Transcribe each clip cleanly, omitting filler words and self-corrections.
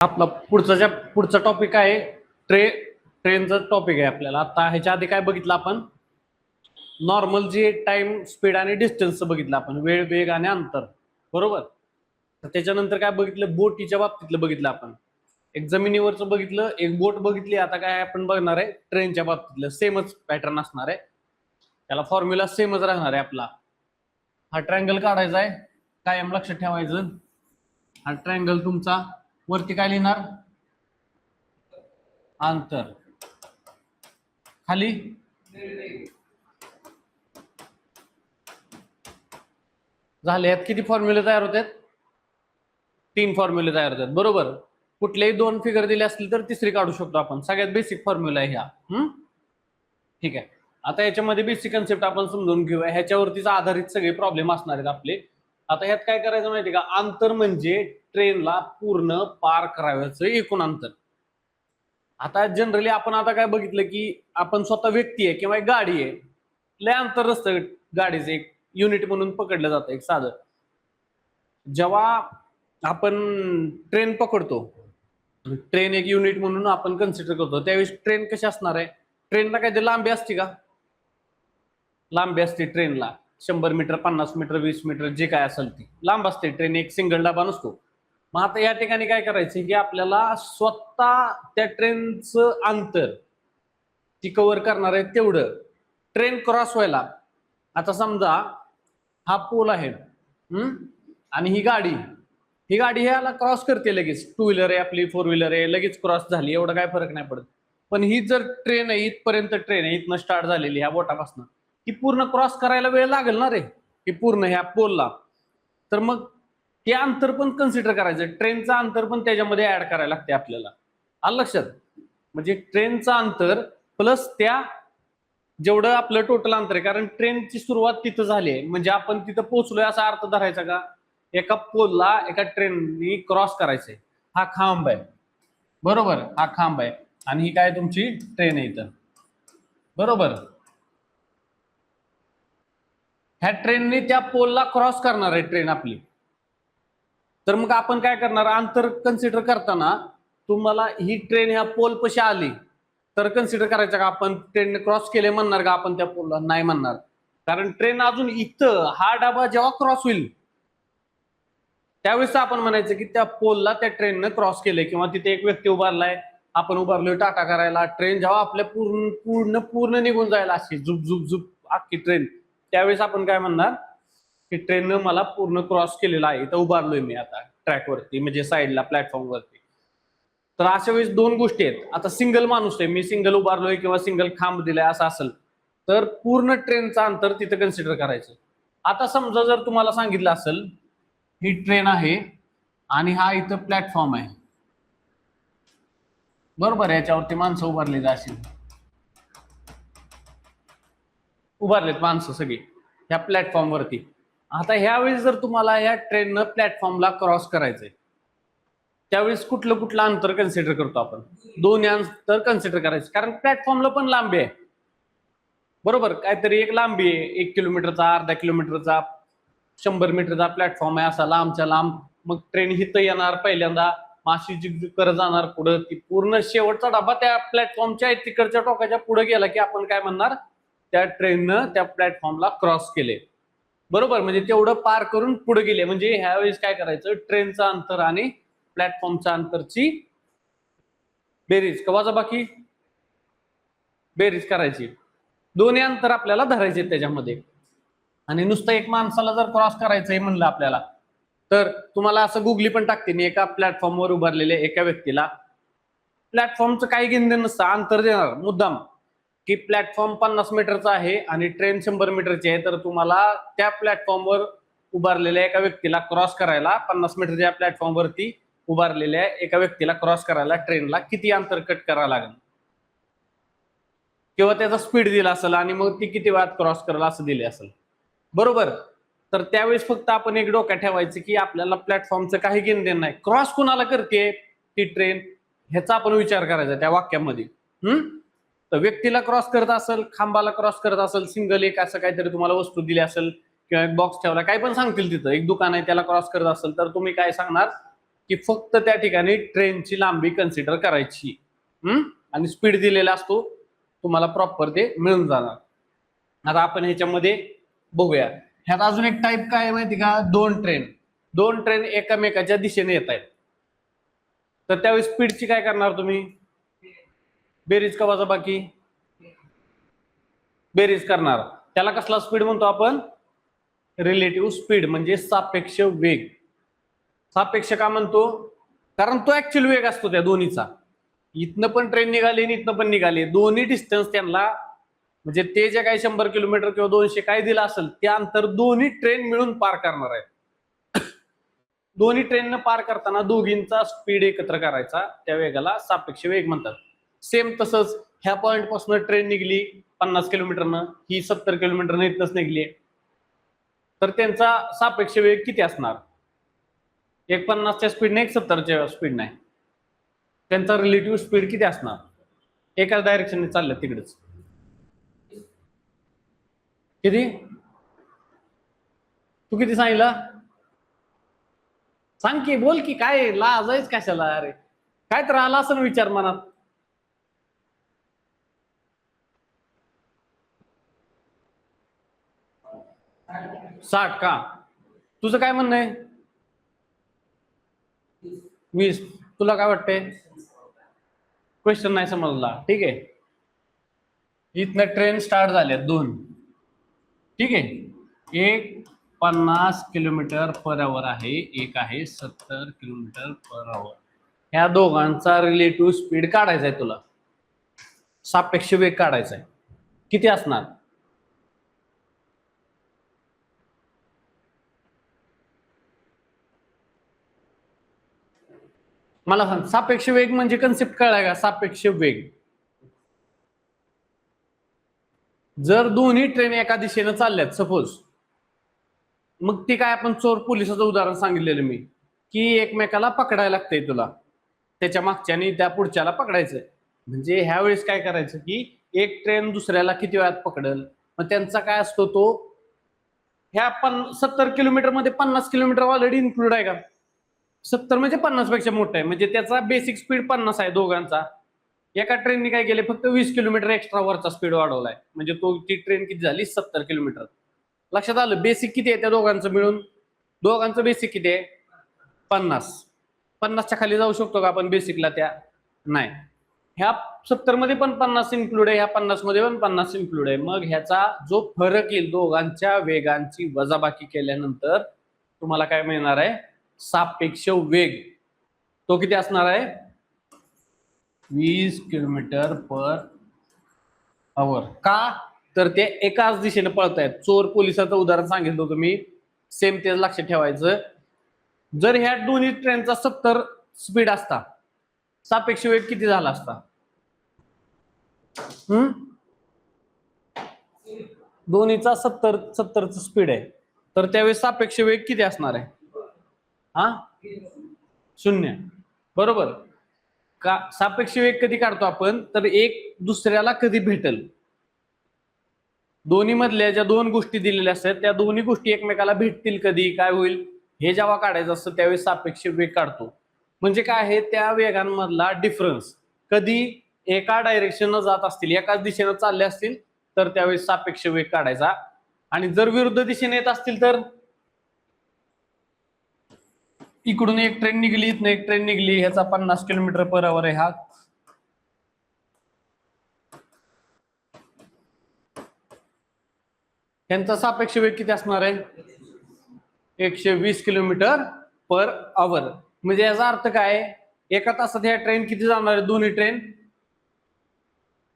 आपला पुढचा टॉपिक आहे ट्रेनचा टॉपिक आहे आपल्याला. आता ह्याच्या आधी काय बघितलं आपण? नॉर्मल जे टाइम, स्पीड आणि डिस्टन्स बघितलं आपण, वेळ, वेग आणि अंतर, बरोबर. तर त्याच्यानंतर काय बघितलं? बोटीच्या बाबतीतलं बघितलं आपण. एक जमिनीवरचं बघितलं, एक बोट बघितली. आता काय आपण बघणार आहे ट्रेनच्या बाबतीतलं. सेमच पॅटर्न असणार आहे, त्याला फॉर्म्युला सेमच राहणार आहे आपला. हा ट्रायंगल काढायचा आहे, कायम लक्षात ठेवायचं. हा ट्रायंगल तुमचा वरती काय लिहिणार? अंतर. खाली झाले. यात किती फॉर्म्युले तयार होतात? 3 फॉर्म्युले तयार होतात, बरोबर. कुठलेही 2 फिगर दिले असतील तर तिसरी काढू शकतो आपण. सगळ्यात बेसिक फॉर्म्युला आहे ह्या. ठीक आहे. आता याच्यामध्ये बेसिक कन्सेप्ट आपण समजून घेऊया. ह्याच्यावरतीच आधारित सगळे प्रॉब्लेम असणार आहेत आपले. आता ह्यात काय करायचं माहिती का? अंतर म्हणजे ट्रेनला पूर्ण पार करायचं एकूण अंतर. आता जनरली आपण आता काय बघितलं की आपण स्वतः व्यक्ती आहे किंवा एक गाडी आहे, लय अंतर असतं गाडीचं, एक युनिट म्हणून पकडलं जातं एक साधं. जेव्हा आपण ट्रेन पकडतो, ट्रेन एक युनिट म्हणून आपण कन्सिडर करतो, त्यावेळेस ट्रेन कशी असणार आहे? ट्रेनला काय ते लांबी असते का? लांबी असते ट्रेनला 100 मीटर, 50 मीटर, 20 मीटर, जे काय असेल ती लांब असते ट्रेन, एक सिंगल डबा नसतो. मग आता या ठिकाणी काय करायचं की आपल्याला स्वतः त्या ट्रेनचं अंतर ती कव्हर करणार आहे तेवढं ट्रेन क्रॉस व्हायला. आता समजा हा पोल आहे आणि ही गाडी ह्याला क्रॉस करते लगेच. 2 व्हीलर आहे आपली, 4 व्हीलर आहे, लगेच क्रॉस झाली, एवढा काय फरक नाही पडत. पण ही जर ट्रेन आहे, इथपर्यंत ट्रेन आहे, इथनं स्टार्ट झालेली ह्या बोटापासून, ती पूर्ण क्रॉस करायला वेळ लागेल ना रे, की पूर्ण ह्या पोलला. तर मग ते अंतर पण कन्सिडर करायचं, ट्रेनचं अंतर पण त्याच्यामध्ये ऍड करायला लागते आपल्याला. आलं लक्षात? म्हणजे ट्रेनचं अंतर प्लस त्या जेवढं आपलं टोटल अंतर आहे, कारण ट्रेनची सुरुवात तिथं झाली आहे म्हणजे आपण तिथं पोहोचलोय असा अर्थ धरायचा का? एका पोलला एका ट्रेननी क्रॉस करायचंय. हा खांब आहे, बरोबर, हा खांब आहे आणि ही काय तुमची ट्रेन आहे इथं, बरोबर. ह्या ट्रेननी त्या पोलला क्रॉस करणार आहे ट्रेन आपली. तर मग आपण काय करणार? अंतर कन्सिडर करताना तुम्हाला ही ट्रेन ह्या पोल पशी आली तर कन्सिडर करायचं का आपण ट्रेन क्रॉस केले म्हणणार का आपण त्या पोलला? नाही म्हणणार, कारण ट्रेन अजून इथं हा डबा जेव्हा क्रॉस होईल त्यावेळेस आपण म्हणायचं की त्या पोलला त्या ट्रेननं क्रॉस केले, किंवा तिथे एक व्यक्ती उभारलाय, आपण उभारलोय टाटा करायला, ट्रेन जेव्हा आपल्या पूर्ण पूर्ण निघून जायला अशी झुप झुप झुप अख्खी ट्रेन, त्यावेळेस आपण काय म्हणणार की ट्रेननं मला पूर्ण क्रॉस केलेला आहे, इथं उभारलोय मी आता ट्रॅकवरती, म्हणजे साईडला प्लॅटफॉर्मवरती. तर अशा वेळेस 2 गोष्टी आहेत. आता सिंगल माणूस आहे, मी सिंगल उभारलोय किंवा सिंगल खांब दिलाय असं असेल तर पूर्ण ट्रेनचं अंतर तिथं कन्सिडर करायचं. आता समजा जर तुम्हाला सांगितलं असेल ही ट्रेन आहे आणि हा इथं प्लॅटफॉर्म आहे, बरोबर, याच्यावरती माणसं उभारली जाशील, उभारलेत माणसं सगळी ह्या प्लॅटफॉर्मवरती. आता ह्यावेळेस जर तुम्हाला या ट्रेननं प्लॅटफॉर्मला क्रॉस करायचंय त्यावेळेस कुठलं अंतर कन्सिडर करतो आपण? 2 अंतर कन्सिडर करायचं, कारण प्लॅटफॉर्मला पण लांबी आहे, बरोबर. काहीतरी एक लांबी आहे, 1 किलोमीटरचा, अर्धा किलोमीटरचा, 100 मीटरचा प्लॅटफॉर्म आहे असा लांबच्या लांब. मग ट्रेन हिथं येणार पहिल्यांदा, माशी जिग करत जाणार पुढं, ती पूर्ण शेवटचा डबा त्या प्लॅटफॉर्मच्या तिकडच्या टोकाच्या पुढे गेला की आपण काय म्हणणार? त्या ट्रेननं त्या प्लॅटफॉर्मला क्रॉस केले, बरोबर. म्हणजे तेवढं पार करून पुढे गेले. म्हणजे ह्यावेळेस काय करायचं? ट्रेनचं अंतर आणि प्लॅटफॉर्मच्या अंतरची बेरीज कवाचा बाकी बेरीज करायची. दोन्ही अंतर आपल्याला धरायचे त्याच्यामध्ये. आणि नुसतं एक माणसाला जर क्रॉस करायचंय म्हणलं आपल्याला तर तुम्हाला असं गुगली पण टाकते मी, एका प्लॅटफॉर्मवर उभारलेले एका व्यक्तीला प्लॅटफॉर्मचं काही घेणं नसतं, अंतर देणार मुद्दाम की प्लॅटफॉर्म 50 मीटरचा आहे आणि ट्रेन 100 मीटरची आहे, तर तुम्हाला त्या प्लॅटफॉर्मवर उभारलेल्या एका व्यक्तीला क्रॉस करायला, 50 मीटरच्या प्लॅटफॉर्मवरती उभारलेल्या एका व्यक्तीला क्रॉस करायला ट्रेनला किती अंतर कट करावं लागेल, किंवा त्याचा स्पीड दिला असेल आणि मग ती किती वेळात क्रॉस करेल असं दिले असेल, बरोबर. तर त्यावेळेस फक्त आपण एक डोक्यात ठेवायचं की आपल्याला प्लॅटफॉर्मचं काही घेणं देणं नाही, क्रॉस कुणाला करते ती ट्रेन ह्याचा आपण विचार करायचा त्या वाक्यामध्ये. तर व्यक्तीला क्रॉस करत असेल, खांबाला क्रॉस करत असेल, सिंगल एक असं काहीतरी तुम्हाला वस्तू दिली असेल किंवा एक बॉक्स ठेवला, काही पण सांगतील तिथं, एक दुकान आहे त्याला क्रॉस करत असेल तर तुम्ही काय सांगणार की फक्त त्या ठिकाणी ट्रेनची लांबी कन्सिडर करायची आणि स्पीड दिलेला असतो तुम्हाला प्रॉपर ते मिळून जाणार. आता आपण ह्याच्यामध्ये बघूया. ह्यात अजून एक टाईप काय आहे माहिती का, दोन ट्रेन एकमेकाच्या दिशेने येत आहेत. तर त्यावेळी स्पीडची काय करणार तुम्ही, बेरीज का वजाबाकी, बेरीज करणार. त्याला कसला स्पीड म्हणतो आपण, रिलेटिव्ह स्पीड म्हणजे सापेक्ष वेग. सापेक्ष का म्हणतो, कारण तो ऍक्च्युअल वेग असतो त्या दोन्हीचा. इथनं पण ट्रेन निघाली आणि इथनं पण निघाली, दोन्ही डिस्टन्स त्यांना म्हणजे ते जे काही 100 किलोमीटर किंवा 200 काय दिलं असेल ते अंतर दोन्ही ट्रेन मिळून पार करणार आहेत. दोन्ही ट्रेननं पार करताना दोघींचा स्पीड एकत्र करायचा, त्या वेगाला सापेक्ष वेग म्हणतात. सेम तसंच ह्या पॉइंट पासून ट्रेन निघली 50 किलोमीटरनं, ही 70 किलोमीटरनं इथनच निघली, तर त्यांचा सापेक्ष वेग किती असणार, एक 50च्या स्पीडने एक 70च्या स्पीडने. त्यांचा रिलेटिव्ह स्पीड किती असणार, एकाच डायरेक्शनने चाललं तिकडेच. किती, तू किती सांगितलं सांग की, बोल की, काय लाजायच कशाला, अरे काय तर आला असं विचार मनात. साठ का, तुझं काय म्हणणं आहे, 20, तुला काय वाटतंय, क्वेश्चन नाही समजला, ठीक आहे. इथनं ट्रेन स्टार्ट झाल्या दोन, ठीक आहे, एक 50 किलोमीटर पर आवर आहे, एक आहे 70 किलोमीटर पर आवर. ह्या दोघांचा रिलेटिव्ह स्पीड काढायचा आहे तुला, सापेक्ष वेग काढायचा आहे, किती असणार, मला सांग. सापेक्ष वेग म्हणजे कन्सेप्ट कळलाय का, सापेक्ष वेग जर दोन्ही ट्रेन एका दिशेने चालल्यात सपोज, मग ती काय, आपण चोर पोलिसाचं उदाहरण सांगितलेलं मी, की एकमेकाला पकडायला लागतंय तुला, त्याच्या मागच्याने त्या पुढच्याला पकडायचंय. म्हणजे ह्या वेळेस काय करायचं की एक ट्रेन दुसऱ्याला किती वेळात पकडल, मग त्यांचा काय असतो तो, ह्या 70 किलोमीटर मध्ये 50 किलोमीटर ऑलरेडी इन्क्लूड आहे का, 70 म्हणजे 50 पेक्षा मोठा आहे, म्हणजे त्याचा बेसिक स्पीड 50 आहे दोघांचा. एका ट्रेनने काय केले, फक्त 20 किलोमीटर एक्स्ट्रा वरचा स्पीड वाढवलाय, म्हणजे तो ती ट्रेन किती झाली, 70 किलोमीटर. लक्षात आलं, बेसिक किती आहे त्या दोघांचं मिळून, दोघांचं बेसिक किती आहे, 50. 50च्या खाली जाऊ शकतो का आपण बेसिकला, त्या नाही. ह्या 70 मध्ये पण 50 इन्क्लूड आहे, ह्या 50 मध्ये पण 50 इन्क्लूड आहे. मग ह्याचा जो फरक येईल दोघांच्या वेगांची वजाबाकी केल्यानंतर तुम्हाला काय मिळणार आहे, सापेक्ष वेग. तो किती असणार आहे, 20 किलोमीटर पर आवर. का, तर ते एकाच दिशेने पळतायत. चोर पोलिसाचं उदाहरण सांगितलं होतं मी, सेम तेच लक्षात ठेवायचं. जर ह्या दोन्ही ट्रेनचा 70 स्पीड असता, सापेक्ष वेग किती झाला असता, दोन्हीचा 70 स्पीड आहे, तर त्यावेळेस सापेक्ष वेग किती असणार आहे, हा 0, बरोबर. का, सापेक्ष वेग कधी काढतो आपण, तर एक दुसऱ्याला कधी भेटेल, दोन्ही मधल्या ज्या दोन गोष्टी दिलेल्या असतात त्या दोन्ही गोष्टी एकमेकाला भेटतील कधी, काय होईल हे जेव्हा काढायचं असतं त्यावेळेस सापेक्ष वेग काढतो. म्हणजे काय आहे, त्या वेगांमधला डिफरन्स कधी एका डायरेक्शननं जात असतील, एकाच दिशेनं चालले असतील तर त्यावेळेस सापेक्ष वेग काढायचा, आणि जर विरुद्ध दिशेने येत असतील तर, इकडून एक ट्रेन निघली, इथून एक ट्रेन निघली, ह्याचा 50 किलोमीटर पर आवर आहे, हा त्यांचा सापेक्ष वेग किती असणार आहे, 120 किलोमीटर पर आवर. म्हणजे याचा अर्थ काय, एका तासात ह्या ट्रेन किती जाणार आहे, दोन्ही ट्रेन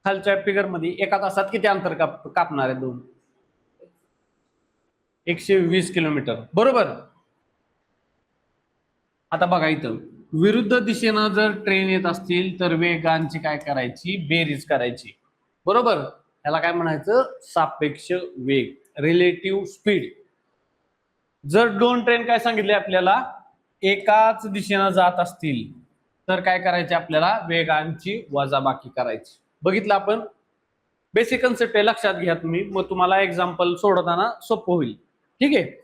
खालच्या फिगर मध्ये एका तासात किती अंतर कापणार आहे, दोन 120 किलोमीटर, बरोबर. आता बघा इथं विरुद्ध दिशेनं जर ट्रेन येत असतील तर वेगांची काय करायची, बेरीज करायची, बरोबर. त्याला काय म्हणायचं, सापेक्ष वेग, रिलेटिव्ह स्पीड. जर दोन ट्रेन काय सांगितले आपल्याला, एकाच दिशेनं जात असतील तर काय करायचे, आपल्याला वेगांची वजाबाकी करायची. बघितलं आपण, बेसिक कन्सेप्ट आहे, लक्षात घ्या तुम्ही, मग तुम्हाला एक्झाम्पल सोडवताना सोपं होईल, ठीक आहे.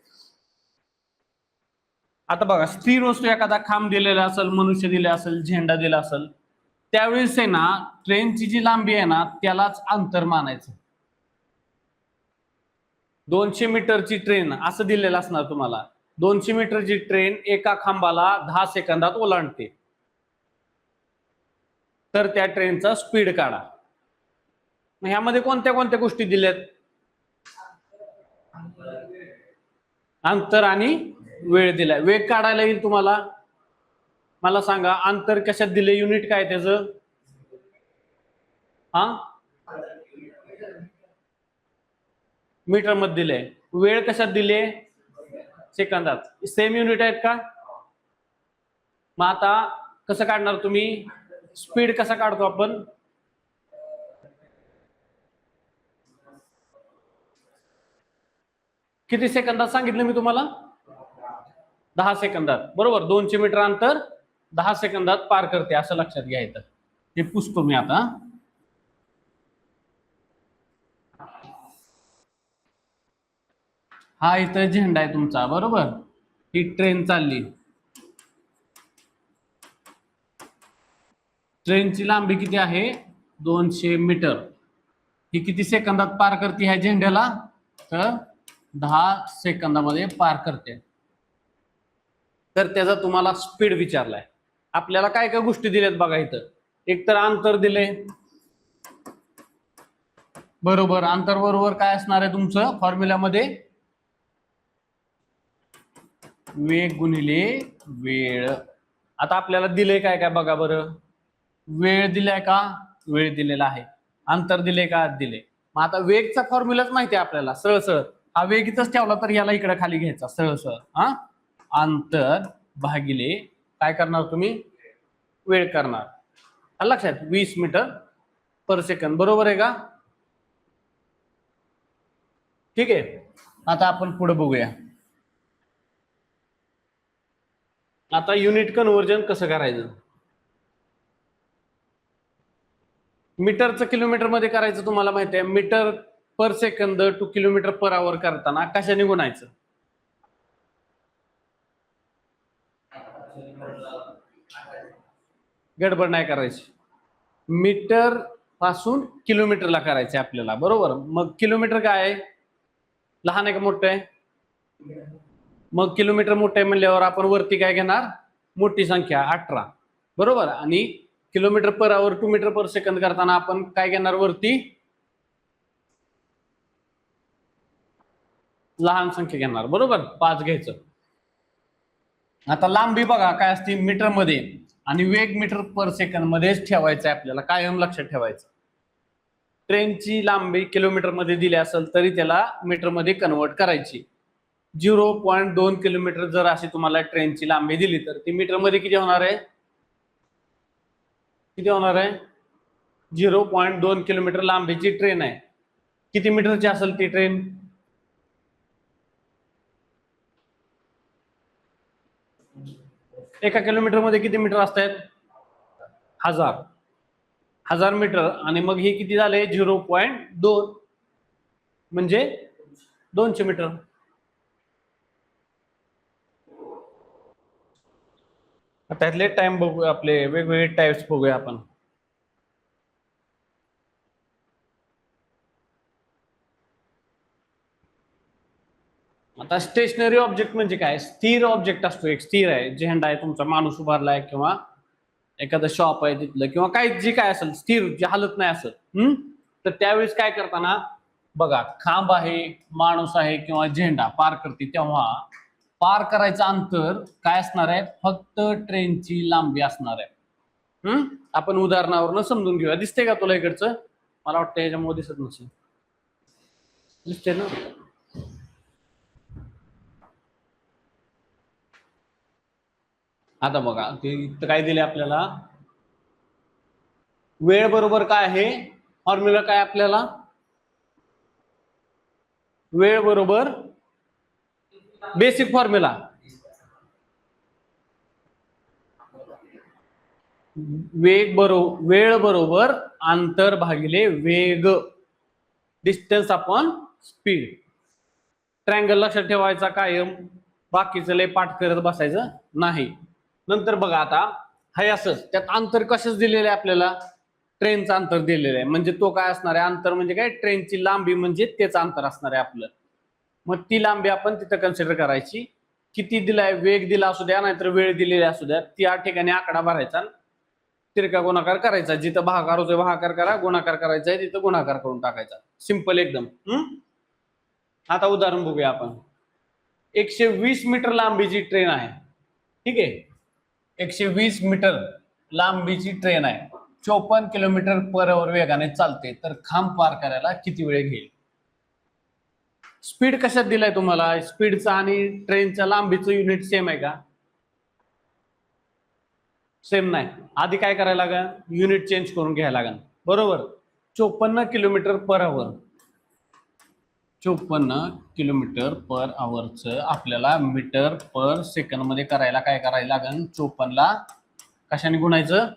आता बघा, स्थिर वस्तू एखादा खांब दिलेला असेल, मनुष्य दिला असेल, झेंडा दिला असेल, त्यावेळेस आहे ना ट्रेनची जी लांबी आहे ना त्यालाच अंतर मानायचं. 200 मीटरची ट्रेन असं दिलेलं असणार तुम्हाला. 200 मीटरची ट्रेन एका खांबाला 10 सेकंदात ओलांडते, तर त्या ट्रेनचा स्पीड काढा. ह्यामध्ये कोणत्या कोणत्या गोष्टी दिल्यात? अंतर आणि वेळ दिलाय. वेग काढायला येईल तुम्हाला. मला सांगा, अंतर कशात दिले? युनिट काय त्याचं? हा, मीटर मध्ये दिले. वेळ कशात दिले? सेकंदात. सेम युनिट आहेत का? मग आता कसं काढणार तुम्ही? स्पीड कसा काढतो आपण? किती सेकंदात सांगितलं मी तुम्हाला? 10 सेकंदात. बरोबर. 200 मीटर अंतर 10 सेकंदात पार करते, असं लक्षात घ्यायचं. हे पुसतो मी आता. हा इथं झेंडा आहे तुमचा, बरोबर. ही ट्रेन चालली. ट्रेनची लांबी किती आहे? 200 मीटर. ही किती सेकंदात पार करते ह्या झेंड्याला? तर 10 सेकंदामध्ये पार करते. तर त्याचा तुम्हाला स्पीड विचारलाय. आपल्याला काय काय गोष्टी दिल्यात बघा इथं. एक तर अंतर दिले, बरोबर. अंतर बरोबर काय असणार आहे तुमचं फॉर्म्युल्यामध्ये? वेग गुणिले वेळ. आता आपल्याला दिले काय काय बघा बरं. वेळ दिलाय का? वेळ दिलेला आहे. अंतर दिले का? दिले. मग आता वेगचा फॉर्म्युलाच माहिती आहे आपल्याला. सरळ सरळ हा वेग इथंच ठेवला तर याला इकडे खाली घ्यायचा, सरळ सरळ. हा, अंतर भागिले काय करणार तुम्ही? वेळ करणार. लक्षात? 20 मीटर पर सेकंद. बरोबर आहे का? ठीक आहे. आता आपण पुढे बघूया. आता युनिट कन्व्हर्जन कसं करायचं? मीटरचं किलोमीटर मध्ये करायचं तुम्हाला माहिती आहे. Metre per second to kilometre per hour करताना कशाने गुणायचं? गडबड नाही करायची. मीटर पासून किलोमीटरला करायचे आपल्याला, बरोबर. मग किलोमीटर काय आहे? लहान आहे का मोठं आहे? मग किलोमीटर मोठं आहे म्हणल्यावर आपण वरती काय घेणार? मोठी संख्या 18, बरोबर. आणि kilometre per hour 2 metre per second करताना आपण काय घेणार? वरती लहान संख्या घेणार, बरोबर. 5 घ्यायचं. आता लांबी बघा काय असते मीटर मध्ये, आणि वेग मीटर पर सेकंद मध्येच ठेवायचं आहे आपल्याला, कायम लक्षात ठेवायचं. ट्रेनची लांबी किलोमीटर मध्ये दिली असेल तरी त्याला मीटर मध्ये कन्वर्ट करायची. 0.2 किलोमीटर जर अशी तुम्हाला ट्रेनची लांबी दिली तर ती मीटर मध्ये किती होणार आहे? किती होणार आहे? 0.2 किलोमीटर लांबीची ट्रेन आहे. किती मीटरची असेल ती ट्रेन? एका किलोमीटर मध्ये किती मीटर असतात? 1000 मीटर. आणि मग हे किती झाले? 0.2 म्हणजे 200 मीटर. त्यातले टाइम बघूया, आपले वेगवेगळे टाइप्स बघूया आपण. आता स्टेशनरी ऑब्जेक्ट म्हणजे काय? स्थिर ऑब्जेक्ट असतो. एक स्थिर आहे, झेंडा आहे तुमचा, माणूस उभारलाय, किंवा एखादं शॉप आहे तिथलं, किंवा काही जे काय असेल स्थिर, जे हलत नाही असं. तर त्यावेळेस काय करताना बघा, खांब आहे, माणूस आहे, किंवा झेंडा पार करते, तेव्हा पार करायचं अंतर काय असणार आहे? फक्त ट्रेनची लांबी असणार आहे. आपण उदाहरणावरून समजून घेऊया. दिसते का तुला इकडचं? मला वाटतं याच्यामुळे दिसत नसेल. दिसते ना? आता बघा इथं काय दिले आपल्याला? वेळ बरोबर काय आहे? फॉर्म्युला काय आपल्याला? वेळ बरोबर बेसिक फॉर्म्युला. वेळ बरोबर अंतर भागिले वेग, डिस्टन्स अपॉन स्पीड. ट्रायंगल लक्षात ठेवायचा कायम. बाकीचं लय पाठ करत बसायचं नाही. नंतर बघा आता हाय असंच, त्यात अंतर कशाच दिलेलं आहे आपल्याला, ट्रेनचं अंतर दिलेलं आहे. म्हणजे तो काय असणार आहे, अंतर म्हणजे काय, ट्रेनची लांबी म्हणजे तेच अंतर असणार आहे आपलं. मग ती लांबी आपण तिथं कन्सिडर करायची. किती दिलाय, वेग दिला असू द्या नाहीतर वेळ दिलेली असू द्या, त्या ठिकाणी आकडा भरायचा, तिरका गुणाकार करायचा. जिथं भागाकार होतोय भागाकार करा, गुणाकार करायचा आहे तिथं गुणाकार करून टाकायचा. सिंपल एकदम. आता उदाहरण बघूया आपण. 120 मीटर लांबीची ट्रेन आहे, ठीक आहे. 120 मीटर लांबीची ट्रेन आहे, 54 किलोमीटर पर आवर वेगाने चालते, तर खांब पार करायला किती वेळ घेईल? स्पीड कशात दिलाय तुम्हाला, स्पीडचा आणि ट्रेनच्या लांबीचं युनिट सेम आहे का? सेम नाही. आधी काय करायला लागेल, युनिट चेंज करून घ्यायला लागेल, बरोबर. 54 किलोमीटर पर आवर, 54 किलोमीटर पर आवरचं आपल्याला मीटर पर सेकंड मध्ये करायला काय करायला लागेल, 54 ला कशाने गुणायचं,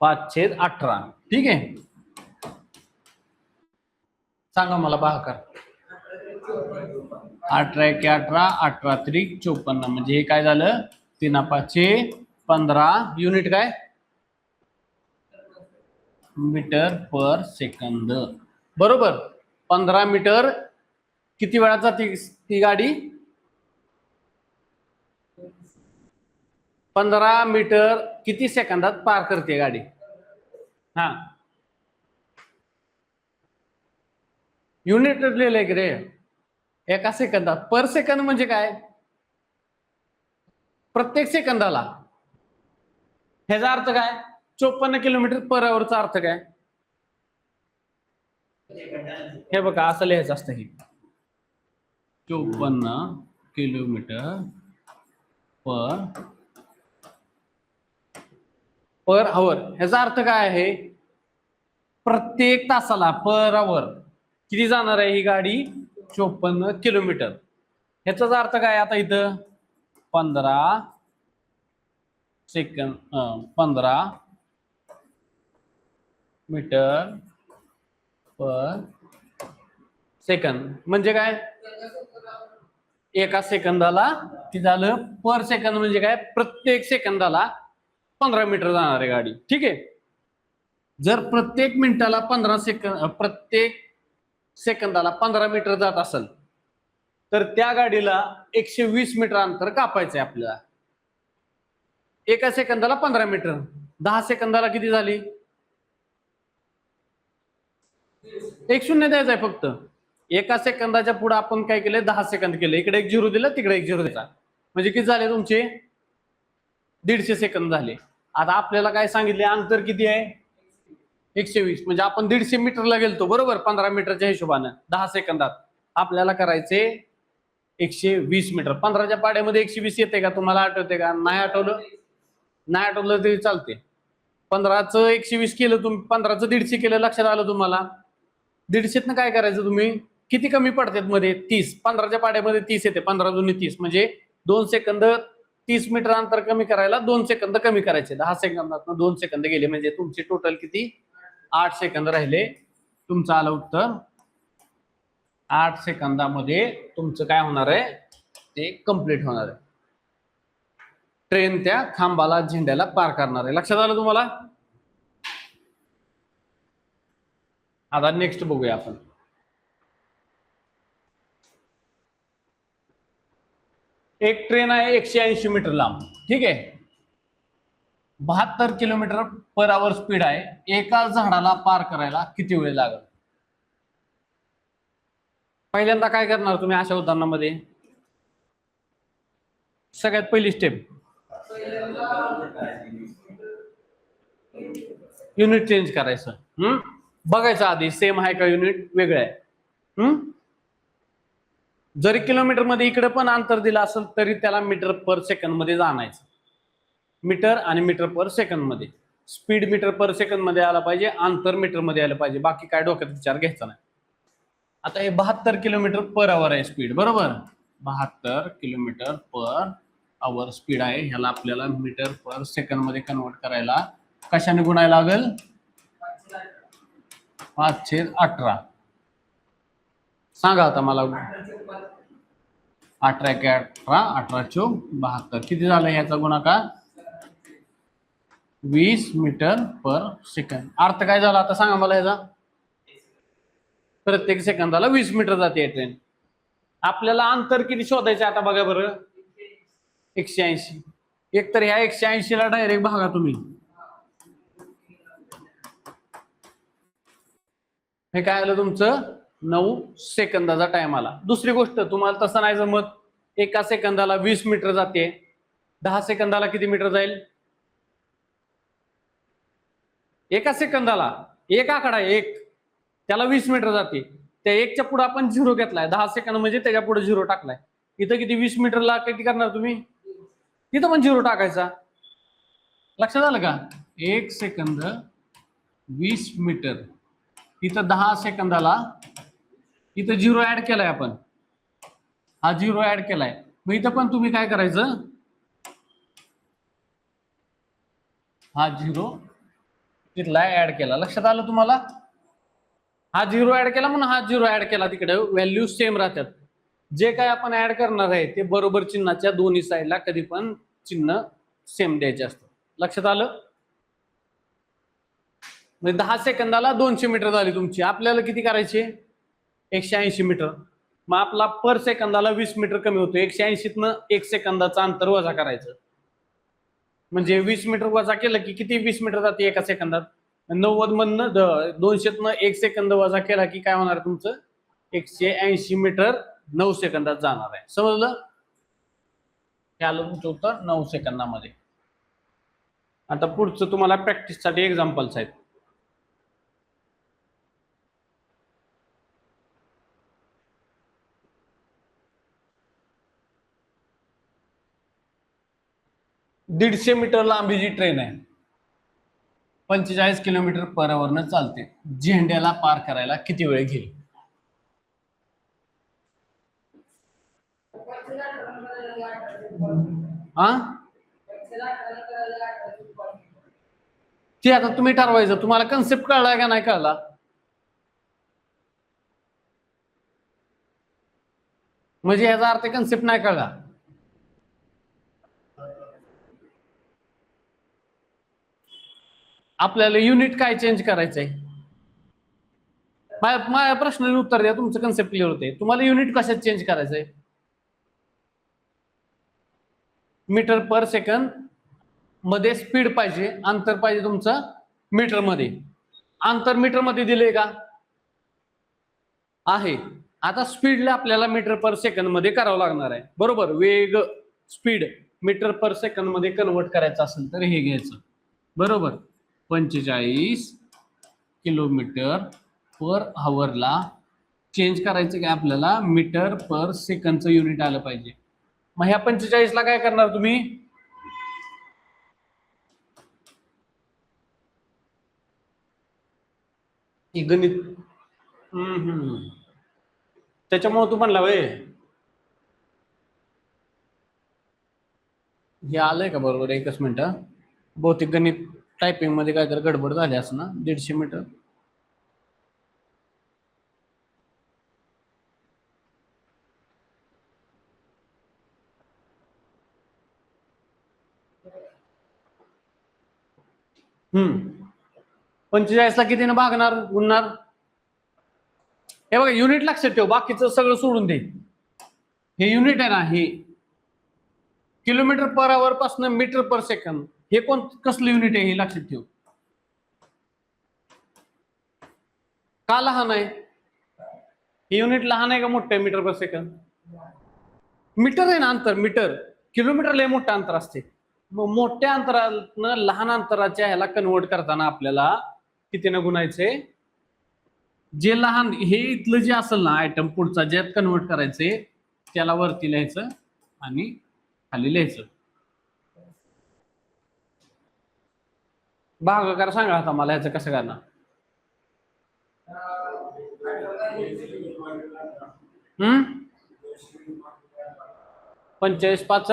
5/18. ठीक आहे. सांगा मला भागाकार. 18×18, 18×3 = 54. म्हणजे हे काय झालं, 3×5 = 15. युनिट काय, मीटर पर सेकंद, बरोबर. 15 मीटर किती वेळात जाते ती गाडी, 15 मीटर किती सेकंदात पार करते गाडी. हा, युनिट लिहिलंय की रे, एका सेकंदात. पर सेकंद म्हणजे काय, प्रत्येक सेकंदाला. ह्याचा अर्थ काय, 54 किलोमीटर पर आवरचा अर्थ काय, हे बघा असं लिहायचं असतं. हे 54 किलोमीटर पर आवर, ह्याचा अर्थ काय आहे, प्रत्येक तासाला पर आवर किती जाणार आहे ही गाडी, 54 किलोमीटर. ह्याचाच अर्थ काय, आता इथं 15 सेकंद, 15 मीटर पर सेकंद म्हणजे काय, एका सेकंदाला. ती झालं पर सेकंद म्हणजे काय, प्रत्येक सेकंदाला 15 मीटर जाणार आहे गाडी. ठीक आहे. जर प्रत्येक मिनिटाला 15 सेकंद, प्रत्येक सेकंदाला 15 मीटर जात असेल, तर त्या गाडीला 120 मीटर अंतर कापायचंय आपल्याला. एका सेकंदाला 15 मीटर, 10 सेकंदाला किती झाली, 1 शून्य द्यायचा आहे फक्त. एका सेकंदाच्या पुढे आपण काय केलं, 10 सेकंद केले, इकडे 1 0 दिलं, तिकडे 1 0 द्यायचा, म्हणजे किती झाले तुमचे, 150 सेकंद झाले. आता आपल्याला काय सांगितले, अंतर किती आहे, 120. म्हणजे आपण 150 मीटरला गेलतो, बरोबर. 15 मीटरच्या हिशोबानं 10 सेकंदात आपल्याला करायचे 120 मीटर. 15च्या पाड्यामध्ये 120 येते का, तुम्हाला आठवते का, नाही आठवलं, नाही आठवलं तरी चालते. 15चं 120 केलं तुम्ही, 15चं 150 केलं, लक्षात आलं तुम्हाला. 150 काय करायचं तुम्ही, किती कमी पडतात मध्ये, 30. 15च्या पाड्यामध्ये 30 येते, 15 दुनी 30, म्हणजे 2 सेकंद 30 मीटर अंतर कमी करायला 2 सेकंद कमी करायचे. 10 सेकंदात 2 सेकंद गेले, म्हणजे तुमचे टोटल किती, 8 सेकंद राहिले. तुमचं आलं उत्तर. 8 सेकंदामध्ये तुमचं काय होणार आहे, ते कंप्लीट होणार आहे. ट्रेन त्या खांबाला, झेंड्याला पार करणार आहे. लक्षात आलं तुम्हाला. आता नेक्स्ट बघूया आपण. एक ट्रेन आहे 180 मीटर लांब, ठीक आहे. 72 किलोमीटर पर आवर स्पीड आहे. एका झाडाला पार करायला किती वेळ लागेल? पहिल्यांदा काय करणार तुम्ही अशा उदाहरणामध्ये, सगळ्यात पहिली स्टेप, युनिट चेंज करायचं. बघायचं आधी सेम आहे का युनिट, वेगळं आहे. जरी किलोमीटर मध्ये इकडे पण अंतर दिलं असेल तरी त्याला मीटर पर सेकंद मध्ये आणायचं. मीटर आणि मीटर पर सेकंद मध्ये. स्पीड मीटर पर सेकंद मध्ये आला पाहिजे, अंतर मीटर मध्ये आलं पाहिजे, बाकी काय डोक्यात विचार घ्यायचा नाही. आता हे 72 किलोमीटर पर आवर आहे स्पीड, बरोबर. 72 किलोमीटर पर आवर स्पीड आहे. ह्याला आपल्याला मीटर पर सेकंद मध्ये कन्वर्ट करायला कशाने गुणायला लागेल, 5/18. सांगा आता मला, 18 × 18, 18 × 72 किती झालं याचा गुणाकार 20 मीटर पर सेकंद. अर्थ काय झाला आता सांगा मला याचा. प्रत्येक सेकंदाला 20 मीटर जाते ट्रेन. आपल्याला अंतर किती शोधायचं आता बघा बरं. 180. एक तर ह्या 180 ला डायरेक्ट भागा तुम्ही. हे काय आलं तुमचं 9 सेकंदाचा टाइम आला. दुसरी गोष्ट तुम्हाला तसं नाही जमत. एका सेकंदाला 20 मीटर जाते. 10 सेकंदाला किती मीटर जाईल. एका सेकंदाला एक आकडा आहे एक, त्याला 20 मीटर जाते. त्या एकच्या पुढे आपण 0 घेतलाय. 10 सेकंद म्हणजे त्याच्या पुढे 0 टाकलाय. इथं किती 20 मीटरला किती करणार तुम्ही. तिथं पण 0 टाकायचा. लक्षात आलं का. 1 सेकंद 20 मीटर. इथं 10 सेकंदाला इथं 0 ऍड केलाय आपण. हा 0 ऍड केलाय. मग इथं पण तुम्ही काय करायचं. हा 0 तिथला ऍड केला. लक्षात आलं तुम्हाला. हा 0 ऍड केला म्हणून हा 0 ऍड केला. तिकडे व्हॅल्यू सेम राहतात. जे काय आपण ऍड करणार आहे ते बरोबर चिन्हाच्या दोन्ही साईडला कधी पण चिन्ह सेम द्यायचे असतं. लक्षात आलं. म्हणजे 10 सेकंदाला 200 मीटर झाली तुमची. आपल्याला किती करायचे 180 मीटर. मग आपला पर सेकंदाला 20 मीटर कमी होतो. 180तनं 1 सेकंदाचं अंतर वजा करायचं. म्हणजे 20 मीटर वजा केलं की किती 20 मीटर जाते एका सेकंदात. 90 मधनं 200तनं 1 सेकंद वजा केला की काय होणार तुमचं 180 मीटर 9 सेकंदात जाणार आहे. समजलं. हे आलं तुमचं उत्तर 9 सेकंदामध्ये. आता पुढचं तुम्हाला प्रॅक्टिससाठी एक्झाम्पल्स आहेत. दीडशे मीटर लांबीची ट्रेन आहे. 45 किलोमीटर पर आवर चालते. झेंड्याला पार करायला किती वेळ घेईल. हा ते आता तुम्ही ठरवायचं. तुम्हाला कन्सेप्ट कळलाय का नाही कळला. म्हणजे याचा अर्थ कन्सेप्ट नाही कळला. आपल्याला युनिट काय चेंज करायचंय. माझ्या प्रश्नाचे उत्तर द्या. तुमचं कन्सेप्ट क्लिअर होते. तुम्हाला युनिट कशात चेंज करायचंय. मीटर पर सेकंद मध्ये स्पीड पाहिजे. अंतर पाहिजे तुमचं मीटर मध्ये. अंतर मीटर मध्ये दिले का आहे. आता स्पीडला आपल्याला मीटर पर सेकंद मध्ये करावं लागणार आहे. बरोबर. वेग स्पीड मीटर पर सेकंद मध्ये कन्वर्ट करायचं असेल तर हे घ्यायचं. बरोबर. 45 किलोमीटर पर आवरला चेंज करायचं काय आपल्याला मीटर पर सेकंदचं युनिट आलं पाहिजे. मग ह्या 45 ला काय करणार तुम्ही. गणित त्याच्यामुळे तू म्हणला वय हे आलंय का बरोबर. एकच मिनिट. बहुतेक गणित टायपिंग मध्ये काहीतरी गडबड झाली असं ना. 150 मीटर हम्म 45 ला कितीने भागणार गुणणार. हे बघा युनिट लक्षात ठेव. बाकीचं सगळं सोडून दे. हे युनिट आहे ना. हे किलोमीटर पर आवर पासून मीटर पर सेकंद हे कोण कसलं युनिट आहे हे लक्षात ठेव. का लहान आहे. हे युनिट लहान आहे का मोठं आहे मीटर पर सेकंद. मीटर आहे ना अंतर. मीटर किलोमीटर लय मोठं अंतर असते. मग मोठ्या अंतरानं लहान अंतराच्या ह्याला कन्वर्ट करताना आपल्याला कितीनं गुणायचे. जे लहान हे इथलं जे असेल ना आयटम पुढचा ज्यात कन्वर्ट करायचे त्याला वरती लिहायचं आणि खाली लिहायचं. भागाकार सांगा आता मला ह्याचं कसं करणार. हम्म 45 5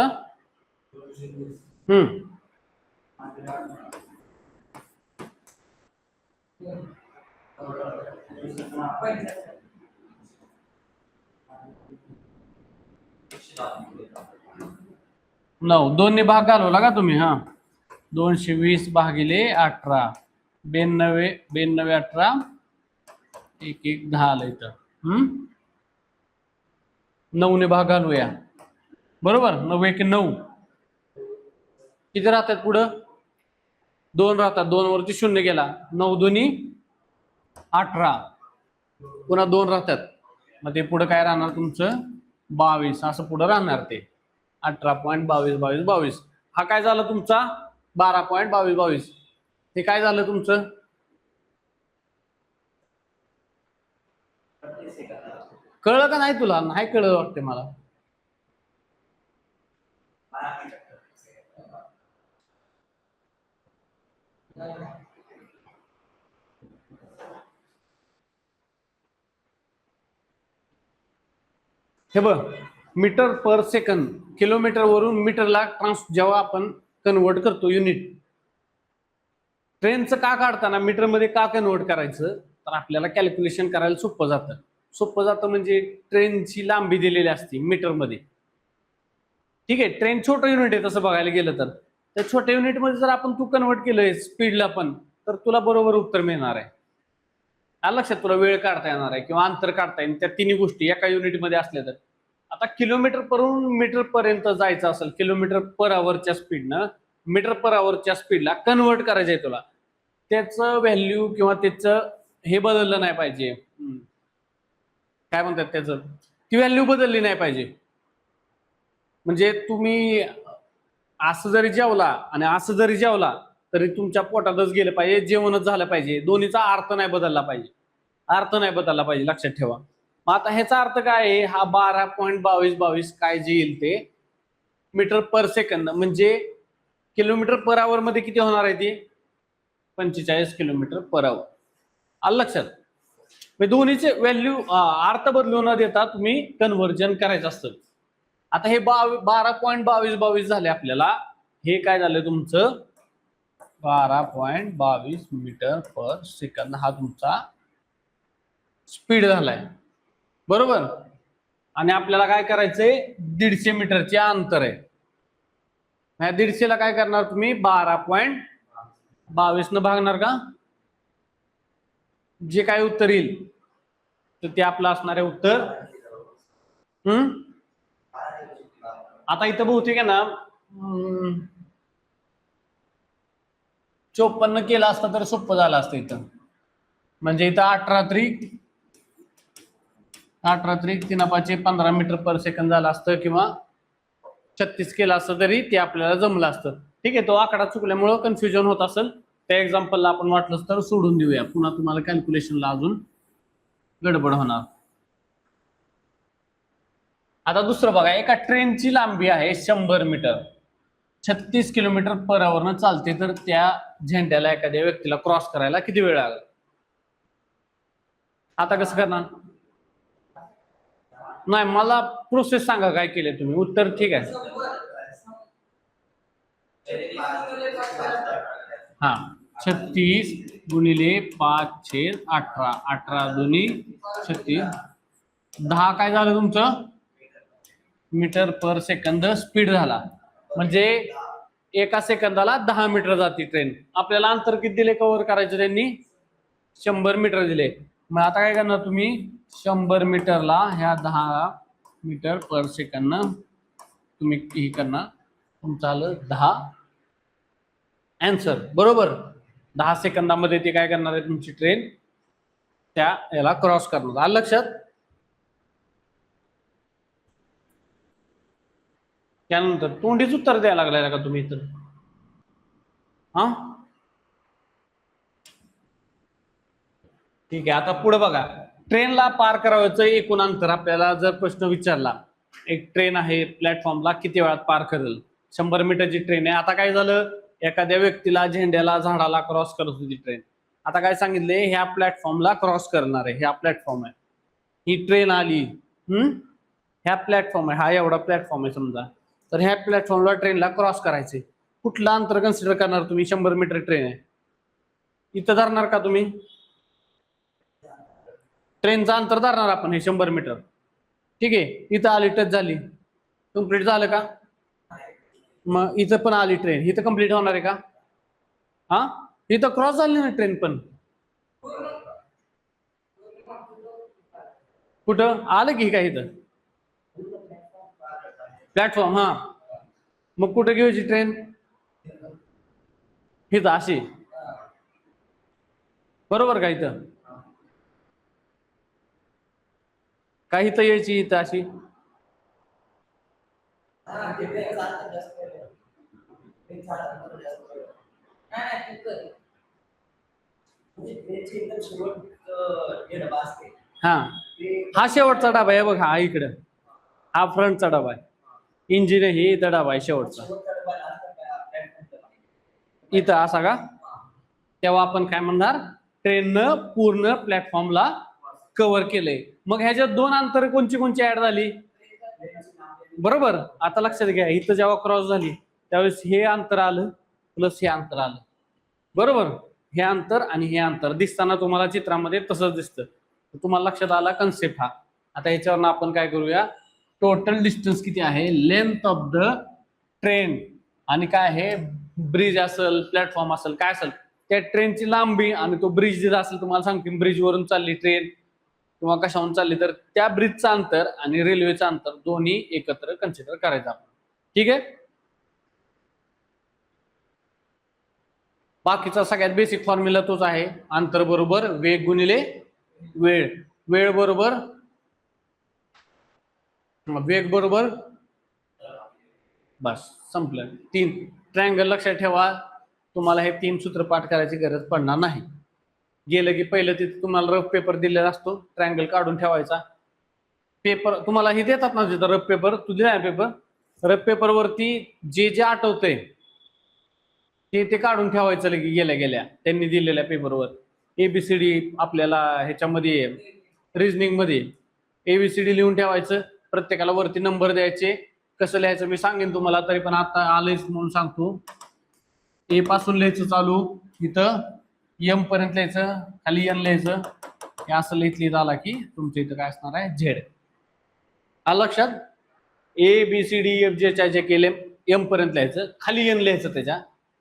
9 2 ने भाग घालवला का तुम्ही? हा 220 भागिले 18 92 92 18 1 1 10 आलं इथं. 9 ने भाग घालूया. बरोबर 9 1 9 किती राहतात पुढं? 2 राहतात. 2 वरती 0 गेला. 9 2 18 पुन्हा 2 राहतात. मग ते पुढे काय राहणार तुमचं? 22 असं पुढे राहणार ते 18.222222. हा काय झाला तुमचा? 12.2222. हे काय झालं तुमचं? कळलं का नाही तुला? नाही कळलं वाटते मला. हे बघ, मीटर पर सेकंद, किलोमीटर वरून मीटरला जेव्हा आपण कन्वर्ट करतो युनिट, ट्रेनचं का काढताना मीटर मध्ये का कन्वर्ट करायचं? तर आपल्याला कॅल्क्युलेशन करायला सोपं जातं म्हणजे ट्रेनची लांबी दिलेली असते मीटर मध्ये. ठीक आहे, ट्रेन छोटं युनिट आहे तसं बघायला गेलं तर. त्या छोट्या युनिट मध्ये जर आपण तू कन्वर्ट केलंय स्पीडला पण, तर तुला बरोबर उत्तर मिळणार आहे. लक्षात, तुला वेळ काढता येणार आहे किंवा अंतर काढता येईल त्या तिन्ही गोष्टी एका युनिट मध्ये असल्या तर. आता किलोमीटर वरून मीटर पर्यंत जायचं असेल, किलोमीटर पर आवरच्या स्पीडनं मीटर पर आवरच्या स्पीडला कन्वर्ट करायचं आहे तुला. त्याचं व्हॅल्यू किंवा त्याचं हे बदललं नाही पाहिजे. काय म्हणतात त्याचं? ती व्हॅल्यू बदलली नाही पाहिजे. म्हणजे तुम्ही असं जरी जेवला आणि असं जरी जेवला तरी तुमच्या पोटातच गेलं पाहिजे, जेवणच झालं पाहिजे. दोन्हीचा अर्थ नाही बदलला पाहिजे. लक्षात ठेवा. मग आता ह्याचा अर्थ काय आहे? हा 12.2222 काय जे येईल ते मीटर पर सेकंद, म्हणजे किलोमीटर पर आवर मध्ये किती होणार आहे ते? 45 किलोमीटर पर आवर. आलं लक्षात? दोन्हीचे व्हॅल्यू अर्थ बदलू न देता तुम्ही कन्व्हर्जन करायचं असतं. आता हे 12.2222 झाले आपल्याला. हे काय झालं तुमचं? 12.22 मीटर पर सेकंद हा तुमचा स्पीड झालाय. बरोबर. आणि आपल्याला काय करायचंय? 150 मीटरचे अंतर आहे. ह्या 150 ला काय करणार तुम्ही? 12.22 न भागणार का? जे काय उत्तर येईल तर ते आपलं असणार आहे उत्तर. आता इथं बहुतेक आहे ना 54 केलं असतं तर सोपं झालं असतं इथं. म्हणजे इथं 18 त्रिक 15 मीटर पर सेकंद झालं असतं किंवा 36 केलं असतं तरी ते आपल्याला जमलं असतं. ठीक आहे, तो आकडा चुकल्यामुळं कन्फ्युजन होत असेल. त्या एक्झाम्पलला आपण वाटलं तर सोडून देऊया, पुन्हा तुम्हाला कॅल्क्युलेशनला अजून गडबड होणार. आता दुसरं बघा, एका ट्रेनची लांबी आहे 100 मीटर, 36 किलोमीटर पर आवर न चालते, तर त्या झेंड्याला एखाद्या व्यक्तीला क्रॉस करायला किती वेळ लागेल? आता कसं करणार? नाही, मला प्रोसेस सांगा काय केले तुम्ही. उत्तर ठीक आहे. हा 36 गुणिले 5/18 18 दुनी 36 10 काय झालं तुमचं? मीटर पर सेकंद स्पीड झाला. म्हणजे एका सेकंदाला 10 मीटर जाते ट्रेन. आपल्याला अंतर किती दिले कव्हर करायचं? त्यांनी 100 मीटर दिले. मग आता काय करणार तुम्ही? 100 मीटरला ह्या 10 मीटर पर सेकंद तुम्ही हे करणार. तुमचं आलं 10 आन्सर. बरोबर. 10 सेकंदामध्ये ते काय करणार आहे? तुमची ट्रेन त्या याला क्रॉस करणार. आलं लक्षात? त्यानंतर तोंडीच उत्तर द्यायला लागलाय का तुम्ही इथं? हा ठीक आहे. आता पुढे बघा, ट्रेनला पार करायचं एकूण अंतर. आपल्याला जर प्रश्न विचारला, एक ट्रेन आहे प्लॅटफॉर्मला किती वेळात पार करेल? 100 मीटरची ट्रेन आहे. आता काय झालं? एखाद्या व्यक्तीला, झेंड्याला, झाडाला क्रॉस करत होती ट्रेन. आता काय सांगितले? ह्या प्लॅटफॉर्मला क्रॉस करणार आहे. ह्या प्लॅटफॉर्म आहे, ही ट्रेन आली. ह्या प्लॅटफॉर्म आहे, हा एवढा प्लॅटफॉर्म आहे समजा. तर ह्या प्लॅटफॉर्मला ट्रेनला क्रॉस करायचे. कुठलं अंतर कन्सिडर करणार तुम्ही? 100 मीटर ट्रेन आहे, इथं धरणार का तुम्ही? ट्रेनचं अंतर धरणार आपण हे 100 मीटर. ठीक आहे, इथं आली, टच झाली कम्प्लीट झालं का? मग इथं पण आली ट्रेन, इथं कम्प्लीट होणार आहे का? हा, इथं क्रॉस झाली ना ट्रेन पण. कुठं आलं की काय इथं प्लॅटफॉर्म? हा, मग कुठं घ्यायची ट्रेन? इथं अशी, बरोबर का? इथं काय इथं यायची, इथं अशी? हा, हा शेवटचा डबा आहे बघ, हा इकडं, हा फ्रंटचा डबा आहे, इंजिन हे इथं डबा आहे शेवटचा. इथं असा का? तेव्हा आपण काय म्हणणार, ट्रेननं पूर्ण प्लॅटफॉर्मला कव्हर केलंय. मग ह्याच्यात दोन अंतर कोणची कोणची ऍड झाली? बरोबर. आता लक्षात घ्या, इथं जेव्हा क्रॉस झाली त्यावेळेस हे अंतर आलं प्लस हे अंतर आलं, बरोबर. हे अंतर आणि हे अंतर दिसताना तुम्हाला चित्रामध्ये तसंच दिसतं. तुम्हाला लक्षात आला कन्सेप्ट हा. आता ह्याच्यावर आपण काय करूया, टोटल डिस्टन्स किती आहे, लेंथ ऑफ द ट्रेन, आणि काय आहे, ब्रिज असेल, प्लॅटफॉर्म असेल, काय असेल, त्या ट्रेनची लांबी आणि तो ब्रिज जिथं असेल, तुम्हाला सांगतील ब्रिजवरून चालली ट्रेन किंवा कशावरून चालली, तर त्या ब्रिजचं अंतर आणि रेल्वेचं अंतर दोन्ही एकत्र कन्सिडर करायचं आपण. ठीक आहे. बाकीचा सगळ्यात बेसिक फॉर्म्युला तोच आहे, अंतर बरोबर वेग गुणिले वेळ, वेळ बरोबर वेग बरोबर, बस संपलं. तीन ट्रायंगल लक्षात ठेवा, तुम्हाला हे तीन सूत्र पाठ करायची गरज पडणार नाही. गेलं की पहिलं तिथे तुम्हाला रफ पेपर दिलेला असतो, ट्रायंगल काढून ठेवायचा. पेपर तुम्हाला हे देतात ना तिथं रफ पेपर, तू दिला पेपर, रफ पेपर वरती जे जे आठवतंय ते काढून ठेवायचं लगे गेल्या गेल्या त्यांनी दिलेल्या पेपरवर. एबीसीडी आपल्याला ह्याच्यामध्ये रिजनिंग मध्ये एबीसीडी लिहून ठेवायचं, प्रत्येकाला वरती नंबर द्यायचे. कसं लिहायचं मी सांगेन तुम्हाला, तरी पण आता आलंयच म्हणून सांगतो. ए पासून लिहायचं चालू, इथं एम पर्यंत लिहायचं, खाली एन लिहायचं, हे असं लिहित आला की तुमच्या इथं काय असणार आहे, झेड. आलं लक्षात? A B C D F J K L M पर्यंत लिहायचं, खाली एन लिहायचं त्याच्या,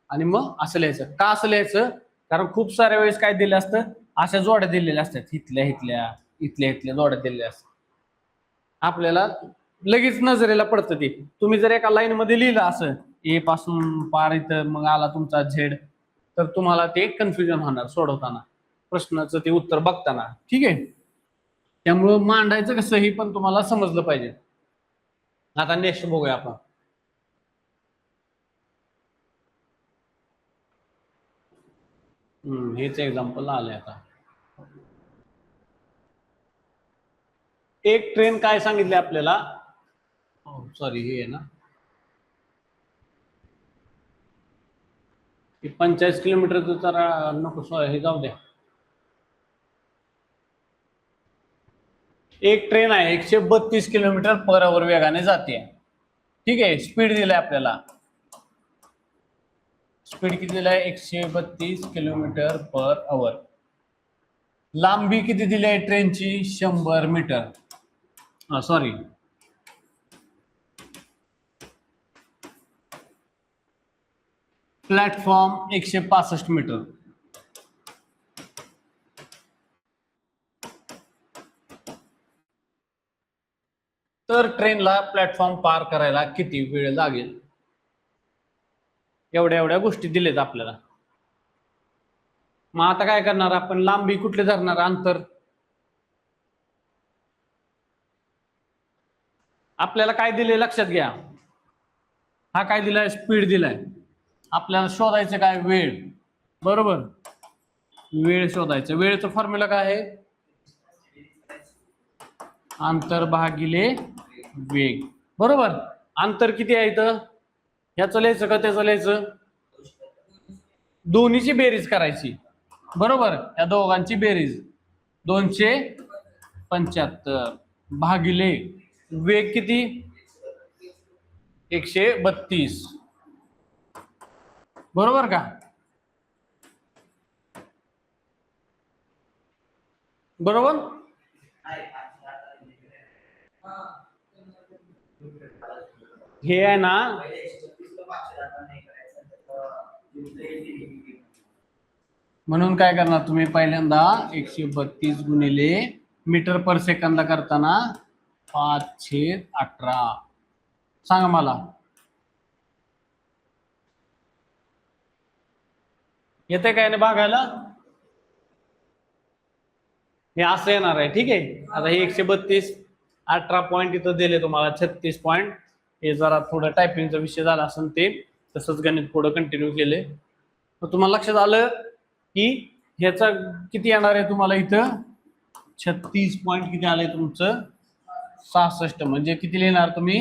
आणि मग असं लिहायचं. का असं लिहायचं? कारण खूप साऱ्या वेळेस काय दिलं असतं, अशा जोड्या दिलेल्या असतात, इथल्या इथल्या इथल्या इथल्या जोड्या दिलेल्या असतात, आपल्याला लगेच नजरेला पडतं ते. तुम्ही जर एका लाईन मध्ये लिहिलं असं ए पासून पार इथं मग आला तुमचा झेड, तर तुम्हाला ते कन्फ्युजन होणार सोडवताना, प्रश्नाचं ते उत्तर बघताना. ठीक आहे. त्यामुळं मांडायचं कसं हे पण तुम्हाला समजलं पाहिजे. आता नेक्स्ट बघूया आपण. हेच एक्झाम्पल आले आता. एक ट्रेन काय सांगितले आपल्याला, सॉरी हे आहे ना, 45 किलोमीटर तर नको, हे जाऊ द्या. एक ट्रेन आहे 132 किलोमीटर पर आवर वेगाने जाते. ठीक आहे. स्पीड दिलाय आपल्याला, स्पीड किती दिलाय, 132 किलोमीटर पर आवर. लांबी किती दिली आहे ट्रेनची, 100 मीटर. Sorry, platform 165 metre. तर ट्रेनला प्लॅटफॉर्म पार करायला किती वेळ लागेल? एवढ्या एवढ्या गोष्टी दिलेत आपल्याला. मग आता काय करणार आपण, लांबी कुठले धरणार, अंतर. आपल्याला काय दिले लक्षात घ्या, हा काय दिलाय, स्पीड दिलाय. आपल्याला शोधायचं काय, वेळ. बरोबर, वेळ शोधायचं. वेळेचं फॉर्म्युला काय आहे, अंतर भागिले वेग. बरोबर. अंतर किती आहे इथं, ह्याचं लिहायचं का त्याचं लिहायचं, दोन्हीची बेरीज करायची. बरोबर, या दोघांची बेरीज 275 भागिले वेग किती, 132. बरोबर का? बरोबर. हे आहे ना, म्हणून काय करणार तुम्ही पहिल्यांदा 132 गुणिले मीटर पर सेकंद करताना 5/18 सांगा मला येते काय ना भागायला. हे असं येणार आहे. ठीक आहे, आता हे 132 18 पॉईंट इथं दिले तुम्हाला 36 पॉईंट. हे जरा थोडं टायपिंगचा विषय झाला असेल ते तसंच गणित पुढे कंटिन्यू केले. तर तुम्हाला लक्षात आलं की ह्याचा किती येणार आहे तुम्हाला इथं 36 पॉईंट किती आलंय तुमचं 66 म्हणजे किती लिहिणार तुम्ही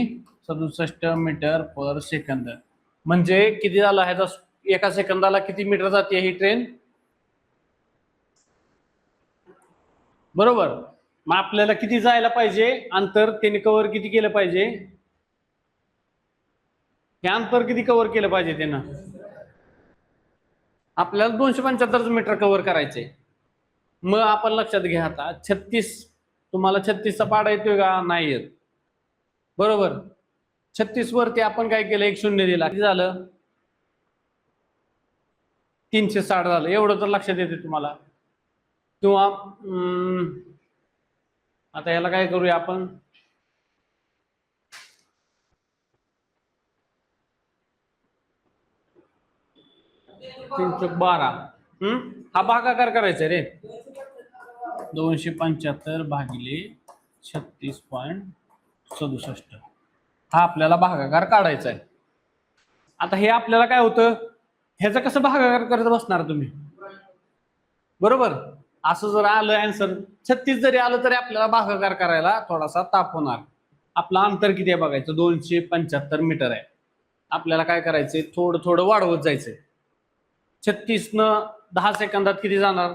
67 मीटर पर सेकंद. म्हणजे किती झालं ह्याचा एका सेकंदाला किती मीटर जाते ही ट्रेन. बरोबर, मग आपल्याला किती जायला पाहिजे अंतर त्याने कव्हर किती केलं पाहिजे. हे अंतर किती कव्हर केलं पाहिजे त्यानं आपल्याला 275 मीटर कव्हर करायचे. मग आपण लक्षात घ्या आता 36 तुम्हाला 36चा पाडा येतोय का नाही येत. बरोबर, 36 वरती आपण काय केलं एक शून्य दिला किती झालं 360 झालं. एवढं तर लक्षात येते तुम्हाला. किंवा आता याला काय करूया आपण 312 हा भागाकार करायचा रे 275 भागिले 36.67 हा आपल्याला भागाकार काढायचा आहे. आता हे आपल्याला काय होतं ह्याचं कसं भागाकार करत बसणार तुम्ही. बरोबर, असं जर आलं आन्सर 36 जरी आलं तरी आपल्याला भागाकार करायला थोडासा ताप होणार. आपलं अंतर किती आहे बघायचं 275 मीटर आहे. आपल्याला काय करायचंय थोडं थोडं वाढवत जायचंय. 36 न 10 सेकंदात किती जाणार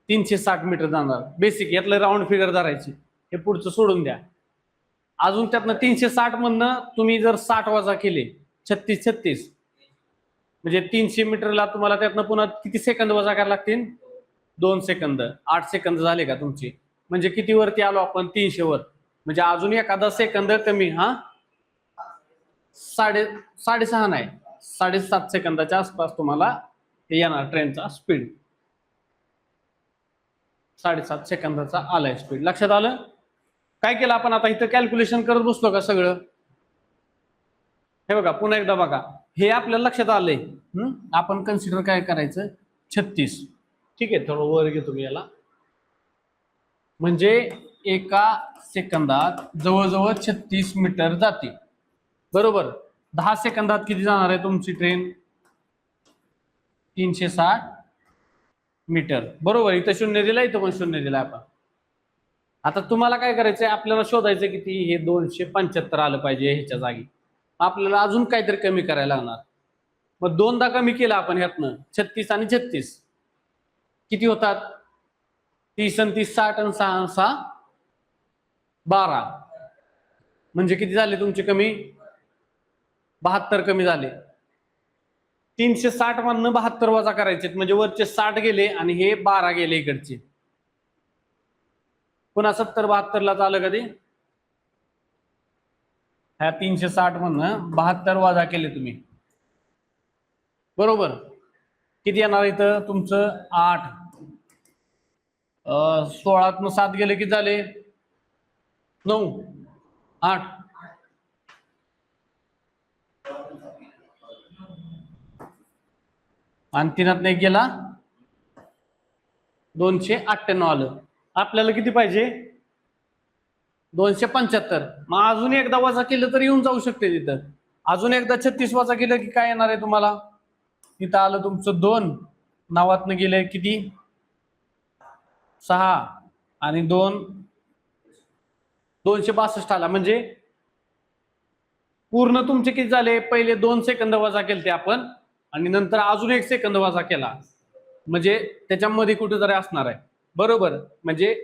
360 मीटर जाणार. बेसिक यातलं राऊंड फिगर धरायची. हे पुढचं सोडून द्या. अजून त्यातनं 360 मधनं तुम्ही जर 60 वजा केले 36 म्हणजे 300 मीटरला तुम्हाला त्यातनं पुन्हा किती सेकंद वजा करायला लागतील 2 सेकंद. 8 सेकंद झाले का तुमचे. म्हणजे किती वरती आलो आपण 300 वर. म्हणजे अजून एखादा सेकंद कमी. हा 6.5 नाही 7.5 सेकंदाच्या आसपास तुम्हाला येणार ट्रेनचा स्पीड. 7.5 सेकंदाचा आलाय स्पीड. लक्षात आलं. काय केलं आपण आता इथं कॅल्क्युलेशन करत बसलो का सगळं. हे बघा पुन्हा एकदा बघा हे आपल्याला लक्षात आलंय. आपण कन्सिडर काय करायचं 36. ठीक आहे, थोडं वर घेतो मी याला. म्हणजे एका सेकंदात जवळजवळ 36 मीटर जाते. बरोबर, 10 सेकंदात किती जाणार आहे तुमची ट्रेन 360 मीटर. बरोबर, इथं शून्य दिला इथं पण शून्य दिला आपण. आता तुम्हाला काय करायचंय आपल्याला शोधायचं किती हे 275 आलं पाहिजे ह्याच्या जागी. आपल्याला अजून काहीतरी कमी करायला लागणार. मग दोनदा कमी केलं आपण ह्यातनं 36 आणि 36 किती होतात 30 आणि 30 60 आणि 6 6 12 म्हणजे किती झाले तुमचे कमी 72 कमी झाले. 360 मधनं 72 वजा करायचे म्हणजे वरचे 60 गेले आणि हे 12 गेले इकडचे. पुन्हा 70 72 ला आलं कधी ह्या 360 मधनं 72 वजा केले तुम्ही. बरोबर, किती येणार इथं तुमचं 8 16 7 गेले किती झाले 9 8 आणि 3 एक गेला 298 आलं. आपल्याला किती पाहिजे 275. मग अजून एकदा वजा केलं तर येऊन जाऊ शकते तिथं. अजून एकदा 36 वजा केलं की काय येणार आहे तुम्हाला तिथं आलं तुमचं 2 नावातनं गेलं किती 6 आणि 2 262 आला. म्हणजे पूर्ण तुमचे किती झाले पहिले 2 सेकंद वजा केले ते आपण आणि नंतर अजून 1 सेकंद वजा केला म्हणजे त्याच्यामध्ये कुठेतरी असणार आहे. बरोबर, म्हणजे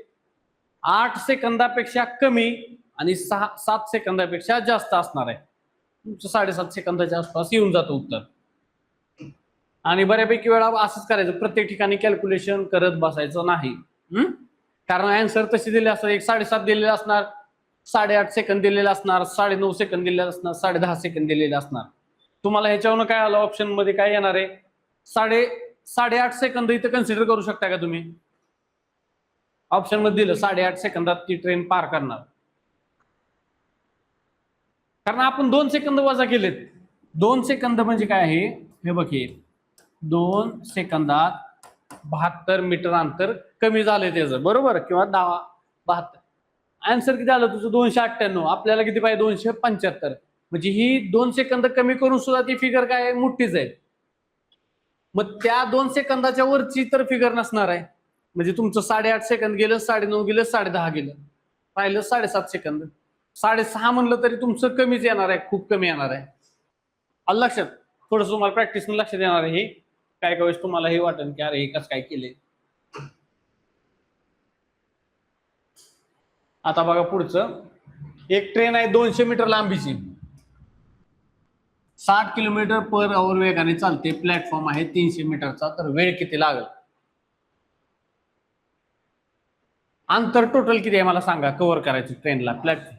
8 सेकंदापेक्षा कमी आणि 7 सेकंदापेक्षा जास्त असणार आहे. तुमचं 7.5 सेकंदाच्या आसपास येऊन जातं उत्तर. आणि बऱ्यापैकी वेळा असंच करायचं प्रत्येक ठिकाणी कॅल्क्युलेशन करत बसायचं नाही. कारण आन्सर तसे दिले असतात 1 7.5 दिलेले असणार 8.5 सेकंद दिलेले असणार, 9.5 सेकंद दिलेले असणार, 10.5 सेकंद दिलेले असणार. तुम्हाला ह्याच्यावरून काय आलं, ऑप्शन मध्ये काय येणार आहे, 8.5 सेकंद इथं कन्सिडर करू शकता का तुम्ही? ऑप्शन मध्ये दिलं 8.5 सेकंदात ती ट्रेन पार करणार, कारण आपण 2 सेकंद वजा केलेत. 2 सेकंद म्हणजे काय आहे हे बघ, 2 सेकंदात 72 मीटर अंतर कमी झाले त्याचं, बरोबर, किंवा 72. आन्सर किती आलं तुझं, 298. आपल्याला किती पाहिजे, 275. म्हणजे ही 2 सेकंद कमी करून सुद्धा ती फिगर काय मोठीच आहे. मग त्या 2 सेकंदाच्या वरची तर फिगर नसणार आहे. म्हणजे तुमचं 8.5 सेकंद गेलं, 9.5 गेलं, 10.5 गेलं, राहिलं 7.5 सेकंद. 6.5 म्हणलं तरी तुमचं कमीच येणार आहे, खूप कमी येणार आहे. आलं लक्षात? थोडस तुम्हाला प्रॅक्टिस लक्षात येणार आहे. काय काय वेळेस तुम्हाला हे वाटेल की अरे हे कसं काय केले. आता बघा पुढचं, एक ट्रेन आहे 200 मीटर लांबीची, 60 किलोमीटर पर आवर वेगाने चालते, प्लॅटफॉर्म आहे 300 मीटरचा, तर वेळ किती लागेल? अंतर टोटल किती आहे मला सांगा, कव्हर करायचं ट्रेनला. प्लॅटफॉर्म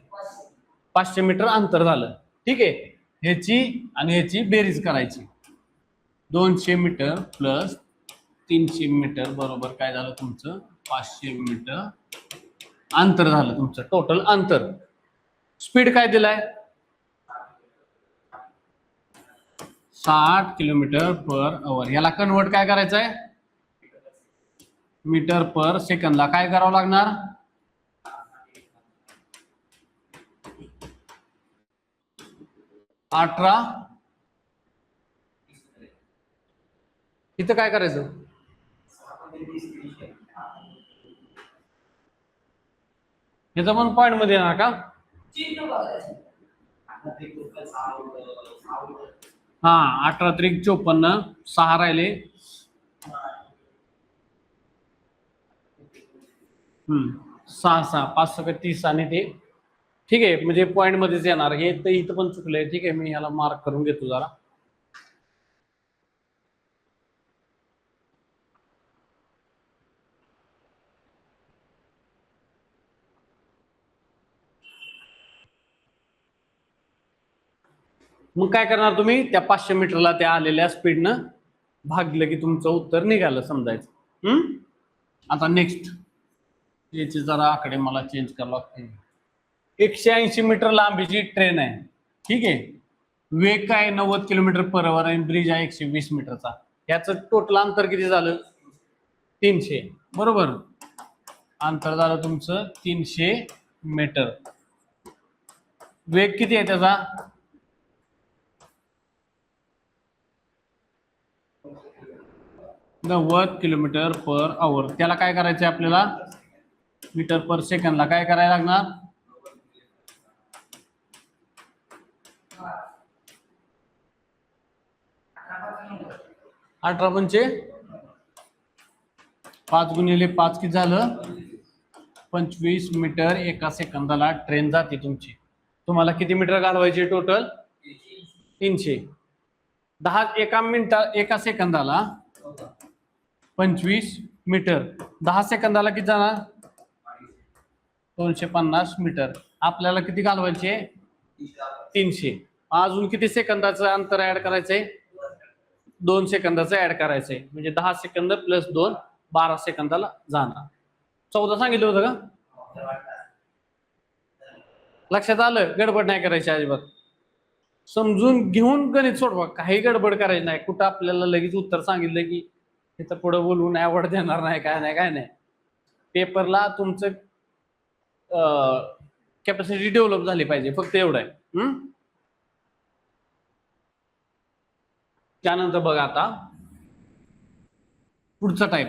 500 मीटर अंतर झालं, ठीक आहे. ह्याची आणि ह्याची बेरीज करायची, 200 मीटर प्लस 300 मीटर बरोबर काय झालं तुमचं, 500 मीटर अंतर झालं तुमचं टोटल अंतर. स्पीड काय दिलाय, 60 किलोमीटर पर आवर. याला कन्वर्ट काय करायचं आहे, मीटर पर सेकंदला काय करावं लागणार, 18. इथं काय करायचं, याचा पण पॉइंट मध्ये येणार का, हा 18 त्रिक 54, 6 राहिले, 6 6 5 सगळं 30 आणि ते, ठीक आहे. म्हणजे पॉइंट मध्येच येणार हे, तर इथं पण चुकलंय, ठीक आहे. मी ह्याला मार्क करून घेतो जरा. मग काय करणार तुम्ही, त्या 500 मीटरला त्या आलेल्या स्पीडनं भागलं की तुमचं उत्तर निघालं समजायचं. आता नेक्स्ट याचे जरा आकडे मला चेंज करावं लागते. 180 मीटर लांबीची ट्रेन आहे, ठीक आहे. वेग काय 90 किलोमीटर पर आवर आणि ब्रिज आहे 120 मीटरचा. याचं टोटल अंतर किती झालं, 300, बरोबर. अंतर झालं तुमचं 300 मीटर. वेग किती आहे त्याचा, 90 किलोमीटर पर आवर. त्याला काय करायचं आपल्याला, मीटर पर सेकंदला काय करायला लागणार, 18 पंचे 5 गुणिले 5 किती झालं, 25 मीटर एका सेकंदाला ट्रेन जाते तुमची. तुम्हाला किती मीटर घालवायचे टोटल, 300. 10 एका मिनिटात एका सेकंदाला 25 मीटर, 10 सेकंदाला किती जाणार, 250 मीटर. आपल्याला किती घालवायचे, 300. अजून किती सेकंदाचं अंतर ऍड करायचंय, 2 सेकंदाचं ऍड करायचंय. म्हणजे 10 सेकंद प्लस 2 12 सेकंदाला जाणार. 14 सांगितलं होतं का, लक्षात आलं? गडबड नाही करायची अजिबात, समजून घेऊन गणित सोडवा, काही गडबड करायची नाही. कुठं आपल्याला लगेच उत्तर सांगितलं की तिथं पुढे बोलून आवड देणार नाही, काय नाही काय नाही. पेपरला तुमचं कॅपॅसिटी डेव्हलप झाली पाहिजे, फक्त एवढं आहे. त्यानंतर बघा आता पुढचा टाईप,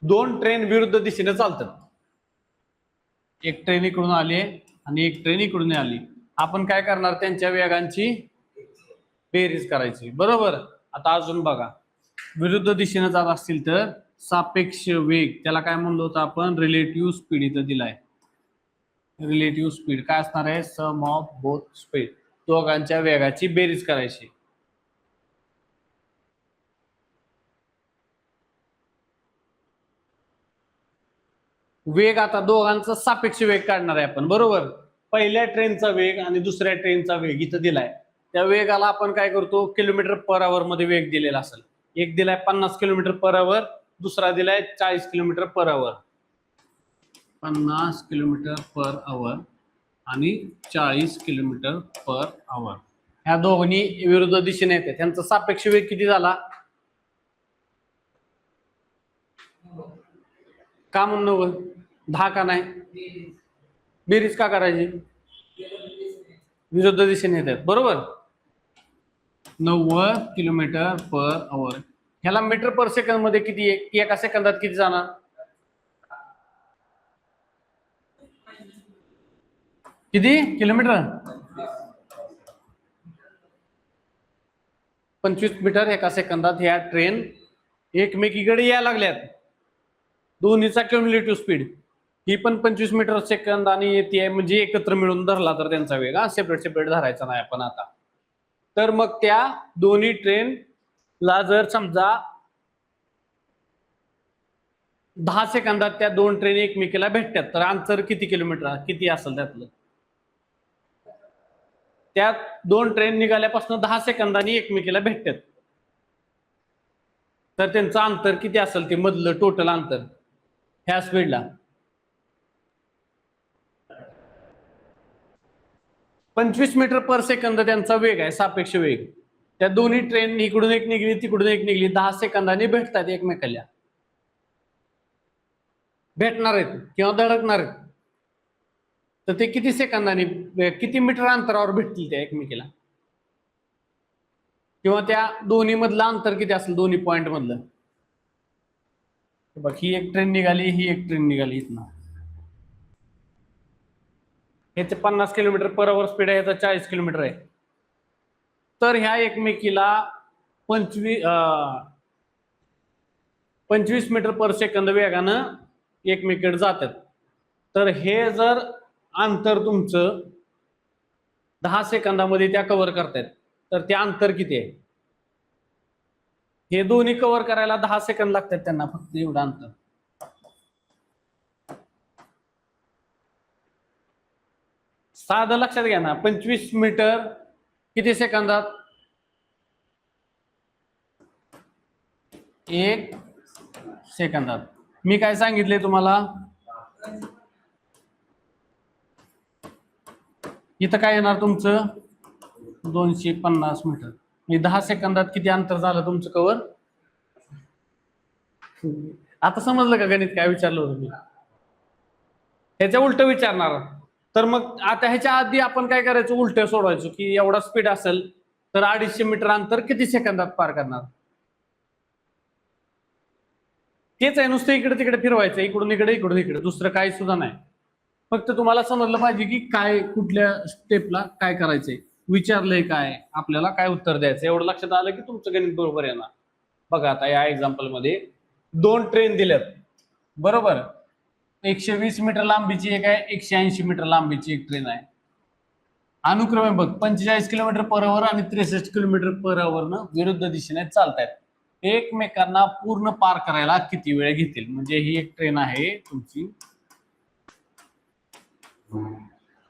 2 ट्रेन विरुद्ध दिशेने चालतात. एक ट्रेन इकडून आली आणि एक ट्रेन इकडून आली. आपण काय करणार, त्यांच्या वेगांची बेरीज करायची, बरोबर. आता अजून बघा, विरुद्ध दिशेने जात असतील तर सापेक्ष वेग, त्याला काय म्हणलो होतं आपण, रिलेटिव्ह स्पीड इथं दिलाय. रिलेटिव्ह स्पीड काय असणार आहे, सम ऑफ बोथ स्पीड, दोघांच्या वेगाची बेरीज करायची. वेग आता दोघांचा सापेक्ष वेग काढणार आहे आपण, बरोबर. पहिल्या ट्रेनचा वेग आणि दुसऱ्या ट्रेनचा वेग इथं दिलाय. त्या वेगाला आपण काय करतो, किलोमीटर पर आवर मध्ये वेग दिलेला असेल. एक दिलाय 50 किलोमीटर पर आवर, दुसरा दिलाय 40 किलोमीटर पर आवर. 50 किलोमीटर पर आवर आणि 40 किलोमीटर पर आवर. ह्या दोन्ही विरुद्ध दिशेने येते. त्यांचा सापेक्ष वेग किती झाला? का म्हणून 10 का नाही? बेरीज का करायची? विरुद्ध दिशेने येतात, बरोबर. 90 किलोमीटर पर आवर. ह्याला मीटर पर सेकंद मध्ये किती आहे? एका सेकंदात किती जाणार? किती किलोमीटर? 25 मीटर एका सेकंदात ह्या ट्रेन एकमेकीकडे यायला लागल्यात. दोन्हीचा क्युम्युलेटिव्ह स्पीड ही पण 25 मीटर सेकंद आणि येते, म्हणजे एकत्र मिळून धरला तर त्यांचा वेग, सेपरेट सेपरेट धरायचा नाही आपण आता. तर मग त्या दोन्ही ट्रेनला जर समजा 10 सेकंदात त्या दोन ट्रेन एकमेकीला भेटतात, तर अंतर किती किलोमीटर किती असेल त्यातलं? त्या दोन ट्रेन निघाल्यापासून 10 सेकंदांनी एकमेकीला भेटतात, तर त्यांचं अंतर किती असेल ते मधलं टोटल अंतर ह्या स्पीडला? 25 मीटर पर सेकंद त्यांचा वेग आहे, सापेक्ष वेग. त्या दोन्ही ट्रेन इकडून एक निघली तिकडून एक निघली, 10 सेकंदांनी भेटतात एकमेकाला. भेटणार आहेत किंवा धडकणार आहेत, तर ते किती सेकंदांनी किती मीटर अंतरावर भेटतील त्या एकमेकीला? किंवा त्या दोन्ही मधलं अंतर किती असेल दोन्ही पॉइंट मधलं? बघ, ही एक ट्रेन निघाली, ही एक ट्रेन निघाली इथनं. ह्याचे 50 किलोमीटर पर आवर स्पीड आहे, ह्याचा 40 किलोमीटर आहे. तर ह्या एकमेकीला 25 मीटर पर सेकंद वेगानं एकमेकीकडे जातात. तर हे जर अंतर तुमचं 10 सेकंदामध्ये त्या कव्हर करतायत, तर ते अंतर किती आहे? हे दोन्ही कव्हर करायला 10 सेकंद लागतात त्यांना, फक्त एवढं अंतर. साधं लक्षात घ्या ना, 25 मीटर किती सेकंदात? 1 सेकंदात. मी काय सांगितले तुम्हाला? इथं काय येणार तुमचं? 250 मीटर. मी 10 सेकंदात किती अंतर झालं तुमचं कव्हर? आता समजलं का गणित काय विचारलं होतं मी? ह्याच्या उलट विचारणार. तर मग आता ह्याच्या आधी आपण काय करायचं, उलट सोडवायचो की एवढा स्पीड असेल तर 250 मीटर अंतर किती सेकंदात पार करणार? तेच आहे, नुसतं इकडे तिकडे फिरवायचं, इकडून इकडे इकडून इकडे, दुसरं काही सुद्धा नाही. फक्त तुम्हाला समजलं पाहिजे की काय कुठल्या स्टेपला काय करायचंय, विचारलंय काय, आपल्याला काय उत्तर द्यायचं, एवढं लक्षात आलं की तुमचं गणित बरोबर येणार. बघा आता या एक्झाम्पल मध्ये दोन ट्रेन दिल्यात, बरोबर. 120 मीटर लांबीची एक आहे, 180 मीटर लांबीची एक ट्रेन आहे. अनुक्रमे बघ 45 किलोमीटर पर आवर आणि 63 किलोमीटर पर आवर न विरुद्ध दिशेने चालतायत. एकमेकांना पूर्ण पार करायला किती वेळ घेतील? म्हणजे ही एक ट्रेन आहे तुमची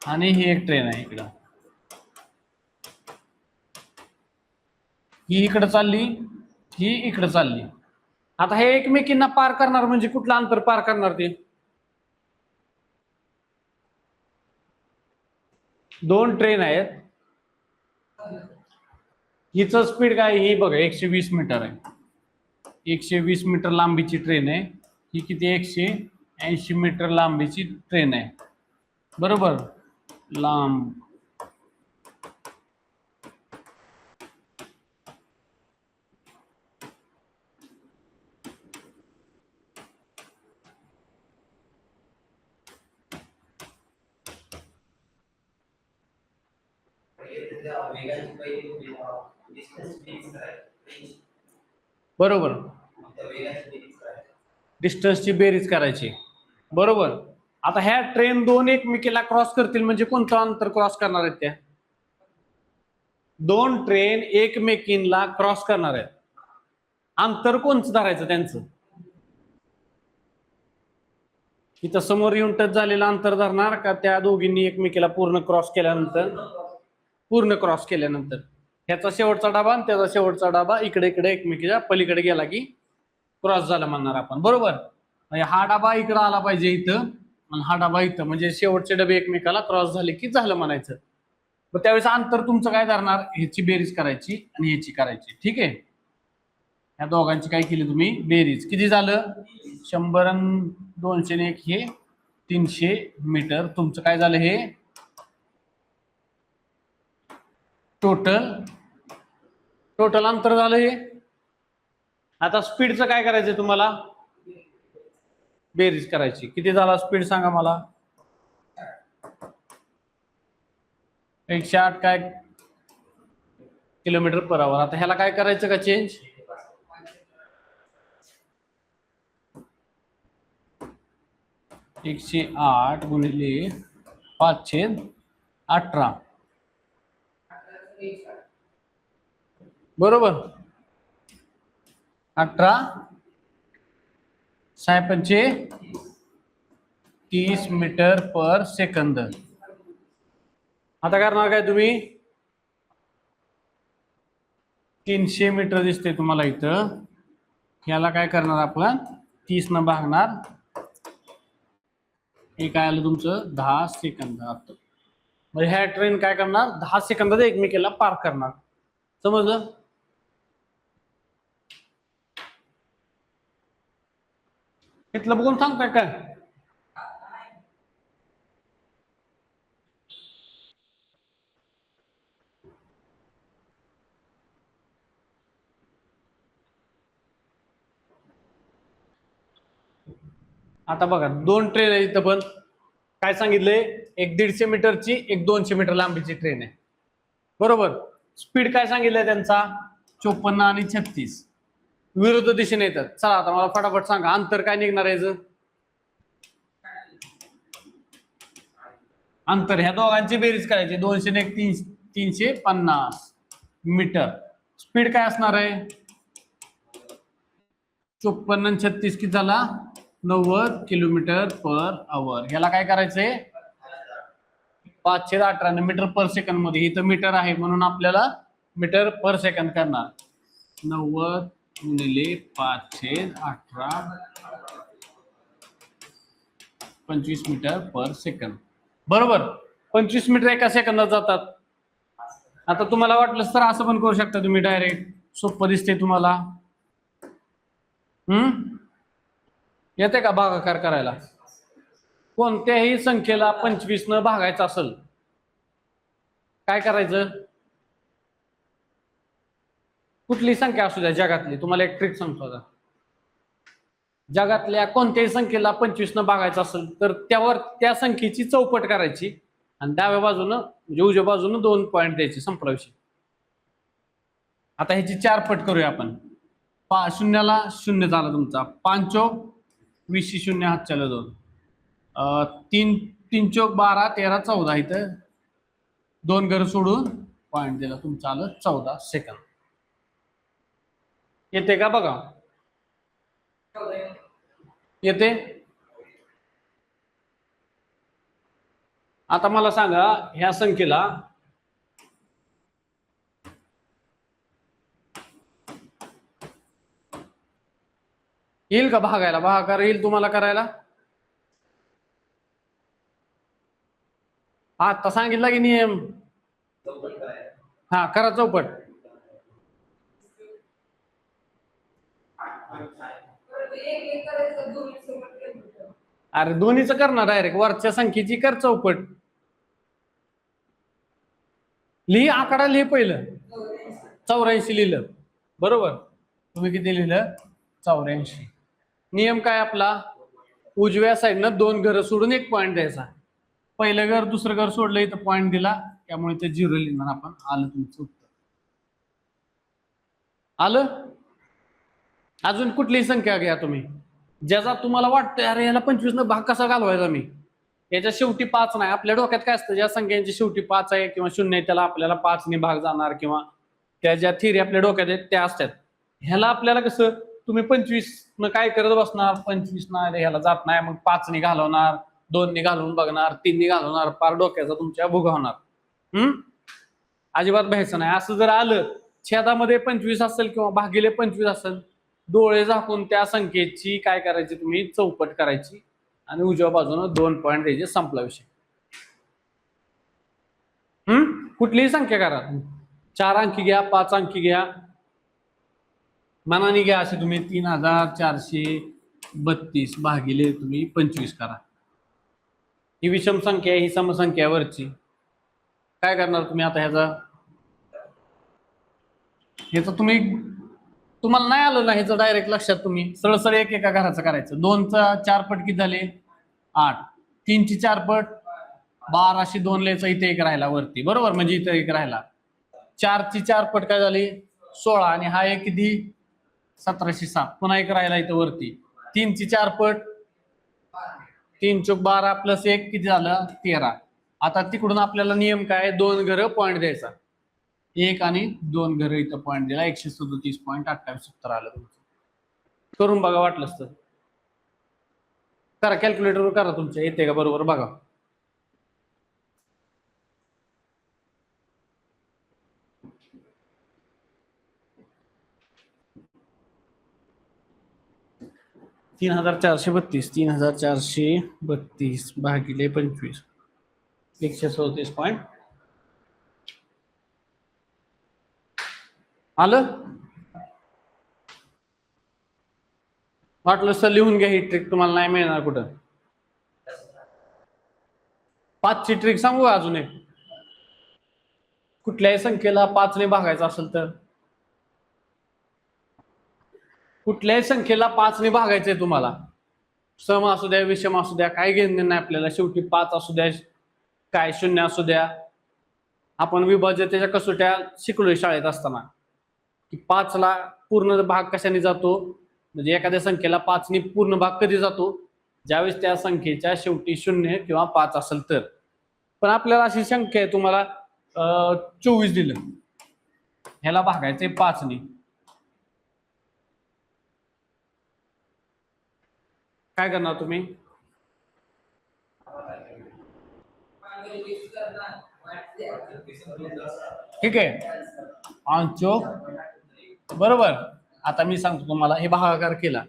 आणि ही एक ट्रेन आहे इकडं, ही इकडे चालली, ही इकडे चालली. आता हे एकमेकींना पार करणार म्हणजे कुठलं अंतर पार करणार? ते दोन ट्रेन आहेत, हिचं स्पीड काय? ही बघा 120 मीटर आहे, 120 मीटर लांबीची ट्रेन आहे. ही किती? 180 मीटर लांबीची ट्रेन आहे, बरोबर. लांब बरोबर, डिस्टन्सची बेरीज करायची, बरोबर. आता ह्या ट्रेन दोन एकमेकीला क्रॉस करतील म्हणजे कोणतं अंतर क्रॉस करणार आहेत? त्या दोन ट्रेन एकमेकींना क्रॉस करणार आहेत, अंतर कोणचं धरायचं त्यांचं? इथं समोर येऊन टच झालेलं अंतर धरणार का त्या दोघींनी एकमेकीला पूर्ण क्रॉस केल्यानंतर? पूर्ण क्रॉस केल्यानंतर ह्याचा शेवटचा डाबा आणि त्याचा शेवटचा डाबा इकडे इकडे एकमेकीच्या पलीकडे गेला की क्रॉस झाला म्हणणार आपण, बरोबर. म्हणजे हा डाबा इकडे आला पाहिजे इथं आणि हा डाबा इथं, म्हणजे शेवटचे डबे एकमेकाला क्रॉस झाले की झालं म्हणायचं. मग त्यावेळेस अंतर तुमचं काय धरणार? ह्याची बेरीज करायची आणि ह्याची करायची, ठीक आहे. या दोघांची काय केली तुम्ही? बेरीज. किती झालं? 100 आणि 201 हे 300 मीटर तुमचं काय झालं? हे टोटल अंतर झालं हे. आता स्पीडचं काय करायचं तुम्हाला? बेरीज करायची. किती झाला स्पीड सांगा मला? 108 काय किलोमीटर पर आवर. आता ह्याला काय करायचं का चेंज? 108 गुणिले 5/18 बरोबर. 18 6 30 मीटर पर सेकंद. आता करणार काय तुम्ही? 300 मीटर दिसते तुम्हाला इथं. याला काय करणार आपण? 30 न भागणार. हे काय आलं तुमचं? 10 सेकंद. म्हणजे ह्या ट्रेन काय करणार? 10 सेकंदात एकमेकीला पार करणार. समजलं? इथलं बघून सांगताय काय? आता बघा, दोन ट्रेन आहे इथं, पण काय सांगितलंय? एक 150 मीटरची, एक 200 मीटर लांबीची ट्रेन आहे, बरोबर. स्पीड काय सांगितलंय त्यांचा? 54 आणि 36 विरुद्ध दिशेने येतात. चला आता मला फटाफट सांगा, अंतर काय निघणार आहे? अंतर ह्या दोघांची बेरीज करायची. 200 ने 350 मीटर. स्पीड काय असणार आहे? 54 आणि 36 किती झाला? 90 किलोमीटर पर आवर. ह्याला काय करायचंय? 5/18 मीटर पर सेकंद मध्ये. इथं मीटर आहे म्हणून आपल्याला मीटर पर सेकंद करणार. 90 गुणिले 5/18 25 मीटर पर सेकंद, बरोबर. 25 मीटर एका सेकंदात जातात. आता तुम्हाला वाटलं तर असं पण करू शकता तुम्ही डायरेक्ट. सोपं दिसते तुम्हाला? येते का भागाकार करायला? कोणत्याही संख्येला 25 न भागायचं असेल काय करायचं? कुठली संख्या असू द्या जगातली, तुम्हाला एक ट्रिक सांगतो आता. जगातल्या कोणत्याही संख्येला 25 न भागायचं असेल तर त्यावर त्या संख्येची चौपट करायची आणि डाव्या बाजूनं म्हणजे उजव्या बाजूनं 2 पॉईंट द्यायचे. संपला विषय. आता ह्याची 4 पट करूया आपण. शून्याला 0 झाला तुमचा. 5 चौक 20 0 हातच्याला 2. 3 चौक 12 13 14. इथं 2 घर सोडून पॉईंट दिला तुमचं, आलं 14 सेकंद. येते का बघा? येते. आता मला सांगा, ह्या संख्येला येईल का भागायला? भागाकार येईल तुम्हाला करायला? आता सांगितलं की नियम. हा करा चौपट. अरे दोन्हीच कर ना डायरेक्ट. वरच्या संख्येची कर चौपट. लिही आकडा, लिही पहिलं. 84 लिहिलं, बरोबर. तुम्ही किती लिहिलं? 84. नियम काय आपला? उजव्या साईडनं 2 घर सोडून 1 पॉईंट द्यायचा. पहिलं घर दुसरं घर सोडलं, इथं पॉईंट दिला त्यामुळे ते 0 लिहिणार आपण. आलं तुमचं उत्तर. आलं? अजून कुठलीही संख्या घ्या तुम्ही ज्याचा तुम्हाला वाटतं अरे याला 25 न भाग कसा घालवायचा मी. याच्या शेवटी 5 नाही. आपल्या डोक्यात काय असतं, ज्या संख्यांची शेवटी 5 आहे किंवा 0 आहे त्याला आपल्याला 5 ने भाग जाणार, किंवा त्या ज्या थिअरी आपल्या डोक्यात आहेत त्या असतात. ह्याला आपल्याला कसं तुम्ही 25 न काय करत बसणार, 25 ना ह्याला जात नाही, मग 5 नि घालवणार, 2 नि घालवून बघणार, 3 नि घालवणार, पार डोक्याचा तुमच्या भुगा होणार. अजिबात भ्यायचं नाही. असं जर आलं छेदामध्ये 25 असेल किंवा भागिले 25 असेल, डोळे झाकून त्या संख्येची काय करायची, तुम्ही चौपट करायची आणि उजव्या बाजूने 2 पॉईंट द्यायचे, संपला विषय. कुठलीही संख्या करा, 4 अंकी घ्या, 5 अंकी घ्या, मनाने घ्या. असे तुम्ही 3432 भागिले तुम्ही 25 करा. ही विषम संख्या आहे, ही समसंख्या वरची. काय करणार तुम्ही आता ह्याचं तुम्हाला नाही आलं ना ह्याचं डायरेक्ट लक्षात, तुम्ही सरळ सरळ एका घराचं करायचं. 2चा 4 पट किती झाले, 8. 3ची 4 पट 12, 2 लेचा इथे एक राहिला वरती, बरोबर, म्हणजे इथे एक राहिला. 4ची 4 पट काय झाली, 16, आणि हा एक किती, 1707, पुन्हा एक राहिला इथं वरती. 3ची 4 पट 3 चोक 12 प्लस 1 किती झालं, 13. आता तिकडून आपल्याला नियम काय, 2 घरं पॉईंट द्यायचा, 1 आणि 2 घरं इथं पॉईंट दिला, 137.28 आलं तुमचं. करून बघा वाटलंच तर, करा कॅल्क्युलेटरवर करा तुमच्या, येते का बरोबर बघा. तीन 3432 भागिले 25, 137. आलं वाटलं सर लिहून घ्या, ही ट्रिक तुम्हाला नाही मिळणार कुठं. 5ची ट्रिक सांगू अजून एक. कुठल्याही संख्येला 5 ने भागायचं असेल तर, कुठल्याही संख्येला 5 ने भागायचंय तुम्हाला, सम असू द्या, विषम असू द्या, काय घेणं नाही आपल्याला, शेवटी 5 असू द्या, काय 0 असू द्या. आपण विभाज्यतेच्या कसोट्या शिकलोय शाळेत असताना, की 5 ला पूर्ण भाग कशाने जातो, म्हणजे एखाद्या संख्येला 5 ने पूर्ण भाग कधी जातो, ज्यावेळेस त्या संख्येच्या शेवटी 0 किंवा 5 असेल तर. पण आपल्याला अशी संख्या आहे, तुम्हाला 24 दिलं, ह्याला भागायचे 5 ने, काय करणार तुम्ही, ठीक आहे, 5 चोक, बरोबर. आता मी सांगतो तुम्हाला, हे भागाकार केला,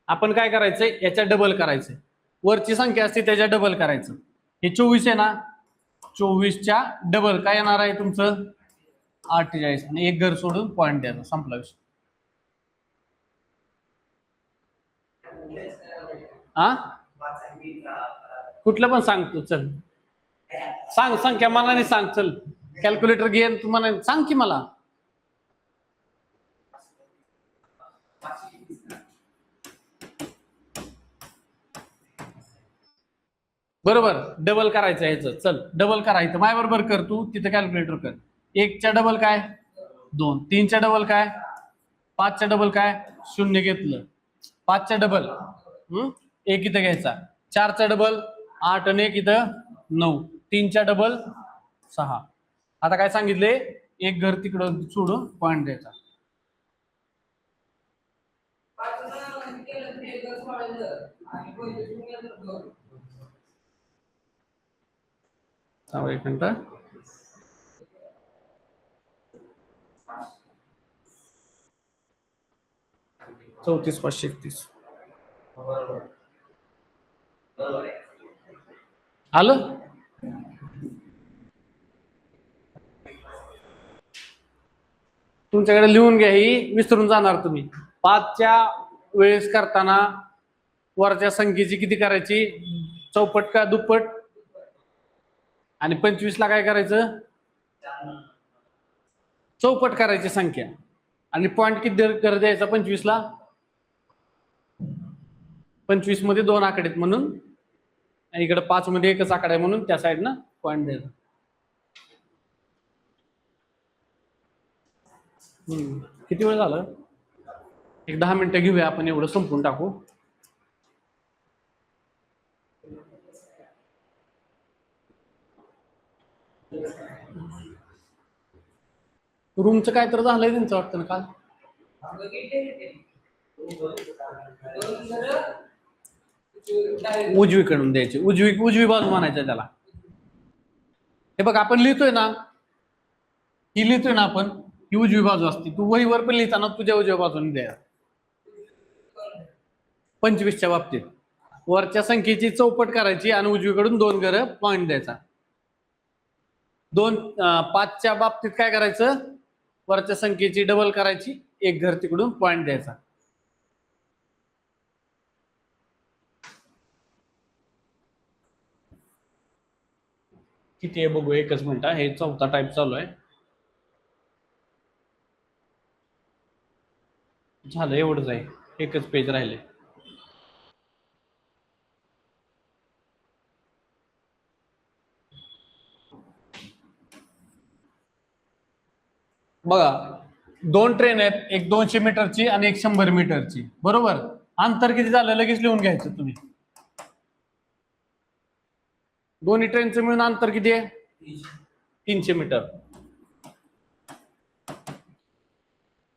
आपण काय करायचंय, याच्या डबल करायचंय, वरची संख्या असते त्याच्या डबल करायचं. हे 24 आहे ना, 24च्या डबल काय येणार आहे तुमचं, 48, आणि एक घर सोडून पॉईंट द्यायचा, संपला विषय. हा कुठलं पण सांगतो, चल सांग संख्या मनाने सांग, चल कॅल्क्युलेटर घे, तू मनाने सांग की मला. बरोबर, डबल करायचं ह्याचं, चल डबल करायचं, माझ्या बरोबर कर तू, तिथं कॅल्क्युलेटर कर. 1च्या डबल काय 2, 3च्या डबल काय 5च्या डबल काय 0 घेतलं, 5च्या डबल 1 इथं घ्यायचा, 4चा डबल 8 आणि 1 इथं 9, 3च्या डबल 6. आता काय सांगितले, एक घर तिकडं सोडून पॉईंट द्यायचा. एक मिनिट, 34,531 आलं. तुमच्याकडे लिहून घ्या, ही विसरून जाणार तुम्ही. 5च्या वेळेस करताना वरच्या संख्येची किती करायची, चौपट का दुप्पट, आणि 25 ला काय करायचं, चौपट करायची संख्या, आणि पॉईंट किती द्यायचा 25 ला, 25 मध्ये 2 आकडे आहेत म्हणून, इकडे 5 मध्ये एकच आकडा आहे म्हणून त्या साइड ना पॉईंट द्यायचा. किती वेळ झालं, एक 10 मिनिटं घेऊया आपण, एवढं संपून टाकू. रूमचं काय तर झालंय त्यांचं वाटतं ना काल. उजवीकडून द्यायची, उजवी बाजू म्हणायचं त्याला. हे बघ आपण लिहितोय ना, ही लिहितोय ना आपण, ही उजवी बाजू असते. तू वहीवर पण लिहिताना तुझ्या उजव्या बाजूने द्या. 25च्या बाबतीत वरच्या संख्येची चौपट करायची आणि उजवीकडून 2 घर पॉईंट द्यायचा. 5च्या बाबतीत काय करायचं, वरच्या संख्येची डबल करायची, 1 घर तिकडून पॉईंट द्यायचा. किती आहे बघू, एकच मिनिट. हे 4था टाइप चालू आहे. झालं, एवढंच आहे, एकच पेज राहिले. बघा 2 ट्रेन आहेत, एक 200 मीटरची आणि एक 100 मीटरची. बरोबर, अंतर किती झालं लगेच लिहून घ्यायचं तुम्ही. दोन्ही ट्रेनचं मिळून अंतर किती आहे, 300 मीटर.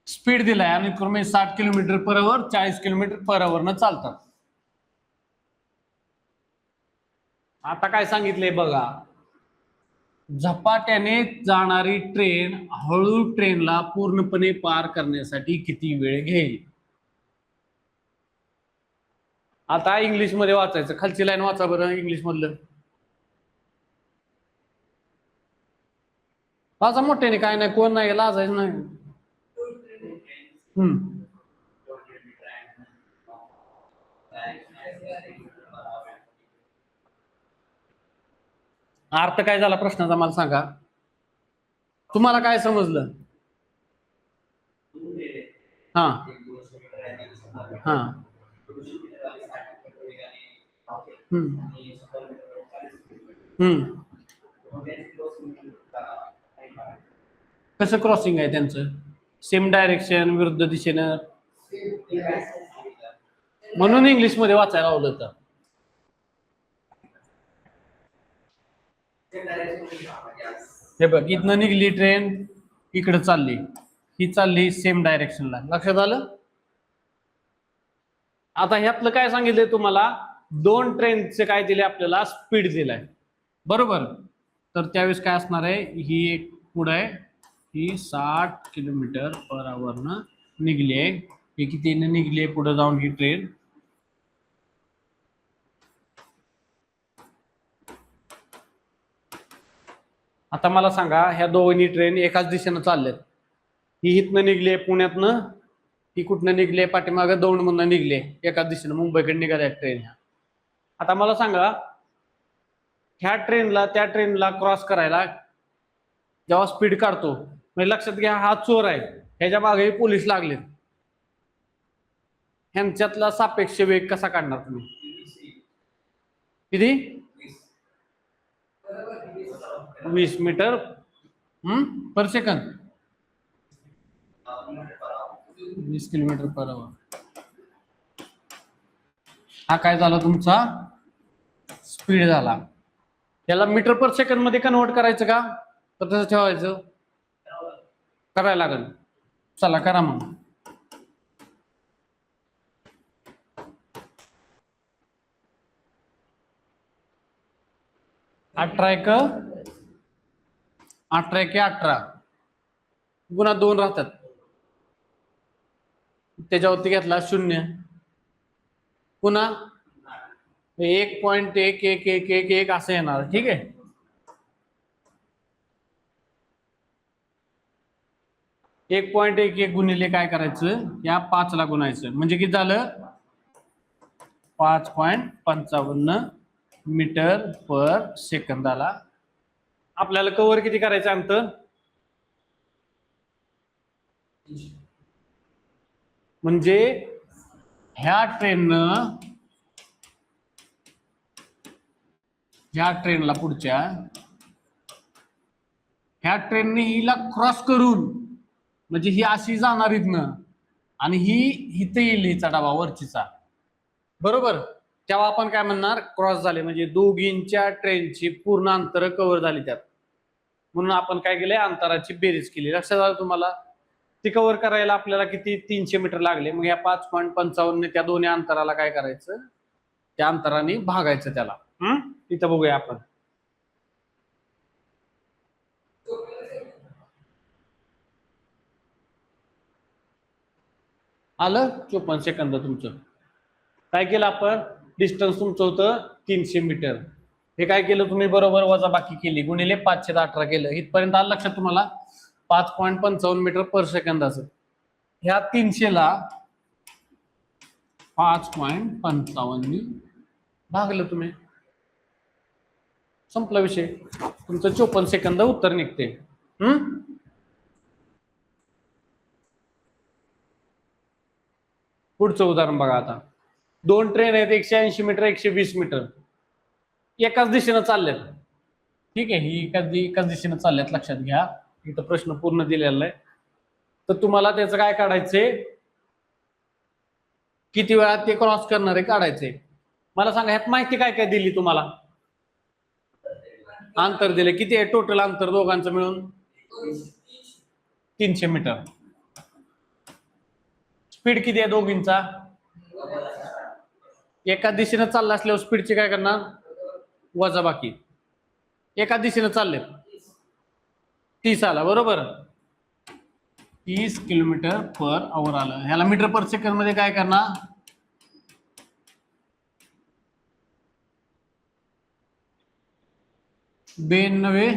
स्पीड दिलाय आणि क्रमे 60 किलोमीटर पर आवर, 40 किलोमीटर पर आवर न चालतात. आता काय सांगितलंय बघा, झपाट्याने जाणारी ट्रेन हळू ट्रेनला पूर्णपणे पार करण्यासाठी किती वेळ घेईल. आता इंग्लिश मध्ये वाचायचं, खालची लाईन वाचा बरं इंग्लिश मधलं. वाचा मोठ्याने, काय नाही, कोण नाही लाजायचं नाही. अर्थ काय झाला प्रश्नाचा मला सांगा, तुम्हाला काय समजलं? हा हा कसं क्रॉसिंग आहे त्यांचं, सेम डायरेक्शन, विरुद्ध दिशेनं, म्हणून इंग्लिश मध्ये वाचायला लावलं. तर हे बघ, इथनं निघली ट्रेन, इकडे चालली, ही चालली सेम डायरेक्शनला. लक्षात आलं? आता ह्यातलं काय सांगितलंय तुम्हाला, 2 ट्रेनचे काय दिले आपल्याला, स्पीड दिलाय. बरोबर, तर त्यावेळेस काय असणार आहे, ही एक पुढे आहे, ही 60 किलोमीटर पर आवर न निघली आहे. ही किती निघली आहे पुढे जाऊन ही ट्रेन, आता मला सांगा, ह्या दोन्ही ट्रेन एकाच दिशेनं चालल्यात. ही इथनं निघली पुण्यातनं, ही कुठनं निघली पाठीमागं दौंडमधनं निघली एकाच दिशेनं, मुंबईकडे निघाल्या ट्रेन ह्या. आता मला सांगा, ह्या ट्रेनला त्या ट्रेनला क्रॉस करायला जेव्हा स्पीड काढतो, म्हणजे लक्षात घ्या हा चोर आहे, ह्याच्या मागे पोलीस लागलेत, ह्यांच्यातला सापेक्ष वेग कसा काढणार तुम्ही? किती? 20 metre per second, 20 kilometre per hour. हा काय झाला तुमचा स्पीड झाला. त्याला मीटर पर सेकंड मध्ये कन्वर्ट करायचं का, तर तसं ठेवायचं, करायला लागेल. चला करा मग. अठरा एक 18 गुणा 2 राहतात, त्याच्यावरती घेतला 0, पुन्हा 1.1111 असं येणार. ठीक आहे, एक 1.11 गुणिले काय करायचं, या 5 ला गुणायचं, म्हणजे किती झालं, 5.55 मीटर पर सेकंदाला. आपल्याला कव्हर किती करायचं अंतर, म्हणजे ह्या ट्रेनला पुढच्या ह्या ट्रेनने हिला क्रॉस करून, म्हणजे ही अशी जाणार इथनं आणि ही इथं येईल हिचा डबा वरचीचा. बरोबर, तेव्हा आपण काय म्हणणार, क्रॉस झाले, म्हणजे दोघींच्या ट्रेनची पूर्ण अंतर कव्हर झाली त्यात, म्हणून आपण काय केलंय, अंतराची बेरीज केली. लक्षात आलं तुम्हाला? ती कव्हर करायला आपल्याला किती 300 मीटर लागले. मग या 5.55 त्या दोन्ही अंतराला काय करायचं, त्या अंतराने भागायचं त्याला. इथं बघूया आपण. आलं 54 सेकंद तुमचं. काय केलं आपण, डिस्टन्स तुमचं होतं 300 मीटर. हे काय केलं तुम्ही, बरोबर वजा बाकी केली, गुणिले 518 केलं. इथपर्यंत आलं लक्षात तुम्हाला. 5.55 मीटर पर सेकंदाचं. ह्या 300ला 5.55 भागलं तुम्ही, संपला विषय. तुमचं 54 सेकंद उत्तर निघते. पुढचं उदाहरण बघा आता. दोन ट्रेन आहेत, 180 मीटर 120 मीटर, एकाच दिशेनं चालल्यात. ठीक आहे, ही एकाच दिशेनं चालल्यात, लक्षात घ्या. इथं प्रश्न पूर्ण दिलेला आहे. तर तुम्हाला त्याचं काय काढायचंय, किती वेळात ते क्रॉस करणारे काढायचे. मला सांगा, ह्यात माहिती काय काय दिली तुम्हाला. अंतर दिले, किती आहे टोटल अंतर दोघांचं मिळून, 300 मीटर. स्पीड किती आहे दोघींचा, एका दिशेनं चालला असल्यावर स्पीडची काय करणार, वजा बाकी. एका दिशेनं चालले 30 आला, बरोबर. 30 किलोमीटर पर आवर आलं. ह्याला मीटर पर सेकंड मध्ये काय करणार, 92,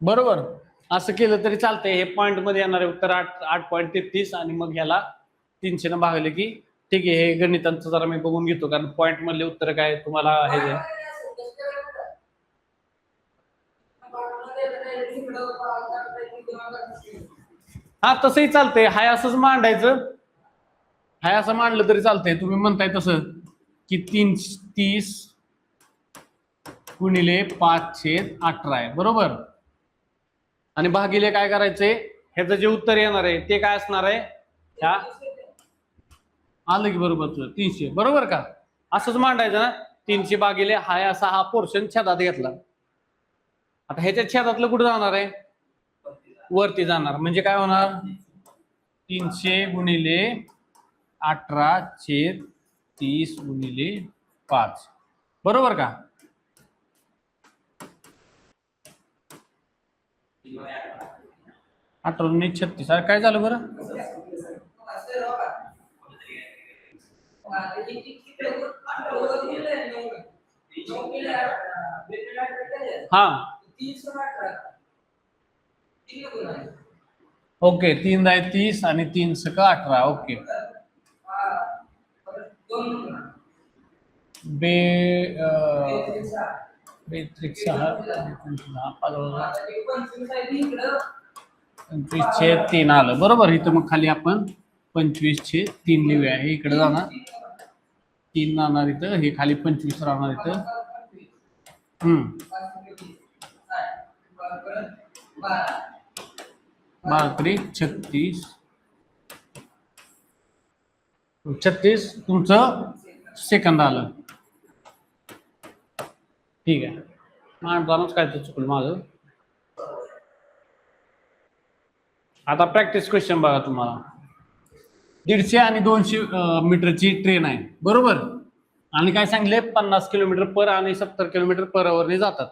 बरोबर. असं केलं तरी चालतंय. हे पॉइंट मध्ये येणार आहे उत्तर 8.33 आणि मग ह्याला 300 न भागले की ठीक आहे. हे गणितांचं जरा मी बघून घेतो, कारण पॉइंट मधले उत्तर काय तुम्हाला हे हा तसंही चालतंय. हाय असंच मांडायचं, हाय असं मांडलं तरी चालतंय. तुम्ही म्हणताय तसं की 30 गुणिले 5/18 आहे, बरोबर. आणि भागिले काय करायचंय, ह्याचं जे उत्तर येणार आहे ते काय असणार आहे, ह्या आलं की बरोबर 300, बरोबर का. असंच मांडायचं ना. 300 भागिले हाय असा हा पोर्शन छेदात घेतला. आता ह्याच्या छेदातलं कुठं जाणार आहे, वरती जाणार. म्हणजे काय होणार, 300 गुणिले 18/30 गुणिले 5, बरोबर का. अठरा 36 काय झालं बरं, हा ओके. 3 × 30 आणि 3 × 18. ओके. बेत्रिक 25/3 आलं, बरोबर. इथं मग खाली आपण 25/3 लिहूया. हे इकडे जाणार 3 राहणार इथं, हे खाली 25 राहणार इथं. 36 तुमचं सेकंद आलं. ठीक आहे. मांडतानाच काय तर चुकलं माझं. आता प्रॅक्टिस क्वेश्चन बघा तुम्हाला. 150 आणि 200 मीटरची ट्रेन आहे, बरोबर. आणि काय सांगले, 50 किलोमीटर पर आणि 70 किलोमीटर पर आवर जातात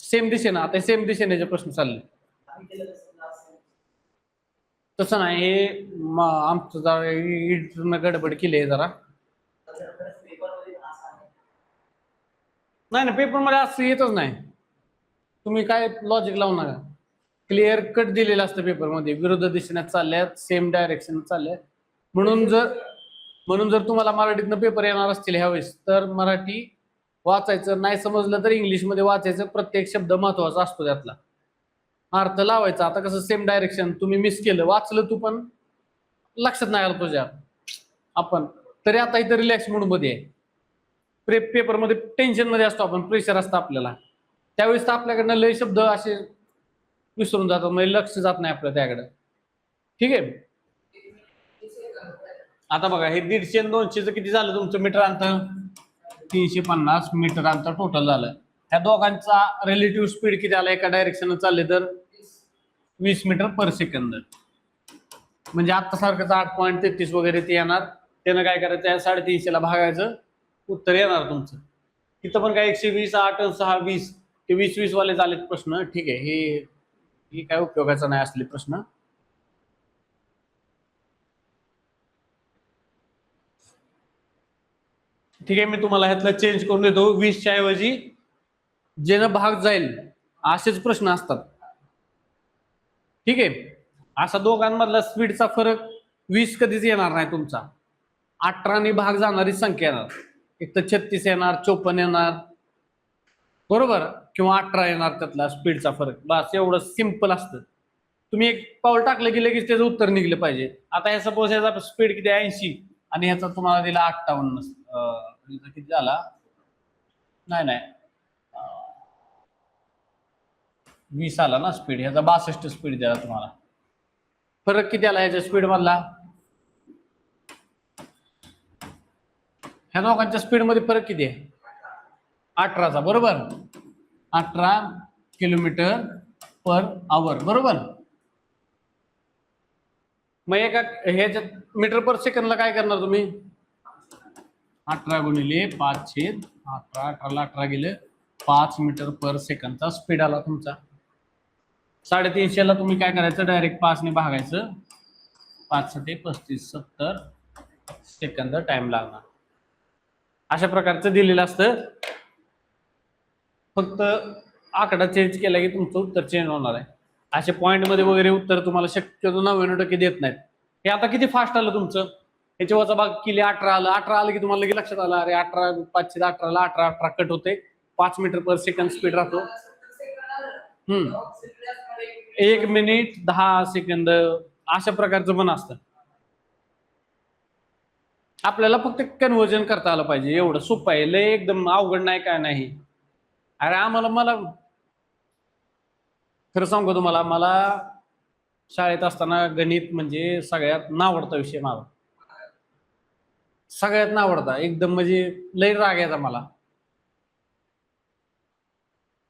सेम दिशेनं. आता सेम दिशेने जे प्रश्न चालले तसं नाही. हे आमचं जरा एडिटरनं गडबड केली आहे जरा. नाही ना, पेपर मध्ये असं येतच नाही. तुम्ही काय लॉजिक लावू नका. क्लिअर कट दिलेलं असतं पेपर मध्ये, विरुद्ध दिशेने चालल्यात, सेम डायरेक्शन चालल्यात. म्हणून जर तुम्हाला मराठीतनं पेपर येणार असतील ह्यावेळेस, तर मराठी वाचायचं, नाही समजलं तर इंग्लिशमध्ये वाचायचं. प्रत्येक शब्द महत्वाचा असतो, त्यातला अर्थ लावायचा. आता कसं सेम डायरेक्शन तुम्ही मिस केलं, वाचलं तू पण लक्षात नाही आलं तुझ्या, आपण तरी आता इथं रिलॅक्स मूड मध्ये आहे. पेपर मध्ये टेन्शन मध्ये असतो आपण, प्रेशर असतं आपल्याला. त्यावेळेस तर आपल्याकडनं लय शब्द असे विसरून जातात, म्हणजे लक्ष जात नाही आपलं त्याकडे. ठीक आहे. आता बघा, हे 150 आणि 200 किती झालं तुमचं मीटर अंतर, 350 मीटर अंतर टोटल झालं. ह्या दोघांचा रिलेटिव्ह स्पीड किती आला एका डायरेक्शन चालले तर 20 मीटर पर सेकंद. म्हणजे आता सारखंच 8.33 वगैरे ते येणार. त्यानं काय करायचं 350 ला भागायचं, उत्तर येणार तुमचं. तिथं पण काय 120, 8, 6, 20 ते 20 वाले झालेत प्रश्न. ठीक आहे, हे काय उपयोगाचा नाही असले प्रश्न. ठीक आहे, मी तुम्हाला ह्यातलं चेंज करून देतो. 20च्या ऐवजी जेनं भाग जाईल असेच प्रश्न असतात. ठीक आहे, असा दोघांमधला स्पीडचा फरक 20 कधीच येणार नाही तुमचा. 18 भाग जाणारी संख्या येणार. एक तर 36 येणार, 54 येणार, बरोबर, किंवा 18 येणार. त्यातला स्पीडचा फरक बस एवढं सिंपल असतं. तुम्ही एक पाऊल टाकलं की लगेच त्याचं उत्तर निघलं पाहिजे. आता हे सपोज याचा स्पीड किती 80 आणि ह्याचा तुम्हाला दिला 58, किती झाला, नाही 20 आला ना स्पीड. ह्याचा 62 स्पीड द्याला तुम्हाला. फरक किती आला ह्याच्या स्पीड मधला? ह्या दोघांच्या स्पीड मध्ये फरक किती आहे? 18चा, बरोबर. 18 किलोमीटर पर आवर, बरोबर. मग एका ह्याच्यात मीटर पर सेकंदला काय करणार तुम्ही? 18 गुणिले 5/18, 18ला 18 गेले 5 मीटर पर सेकंदचा स्पीड आला तुमचा. 350 ला तुम्ही काय करायचं, डायरेक्ट 5 ने भागायचं. 5 × 35, 70 सेकंद टाइम लागणार. अशा प्रकारचं दिलेलं असतं. फक्त आकडा चेंज केला की तुमचं उत्तर चेंज होणार आहे. असे पॉइंट मध्ये वगैरे उत्तर तुम्हाला शक्यतो 99% देत नाहीत. हे आता किती फास्ट आलं तुमचं. ह्याची वजाबाकी केली, 18 आलं. 18 आलं की तुम्हाला लगेच लक्षात आलं, अरे 18 518ला 18 कट होते, 5 मीटर पर सेकंद स्पीड राहतो. 1 मिनिट 10 सेकंद अशा प्रकारचं पण असतं. आपल्याला फक्त कन्व्हर्जन करता आलं पाहिजे, एवढं सोपं आहे. लय एकदम अवघड नाही, काय नाही. अरे मला खरं सांगू तुम्हाला, मला शाळेत असताना गणित म्हणजे सगळ्यात नावडता विषय माझा. सगळ्यात नावडता एकदम, म्हणजे लय राग यायचा मला.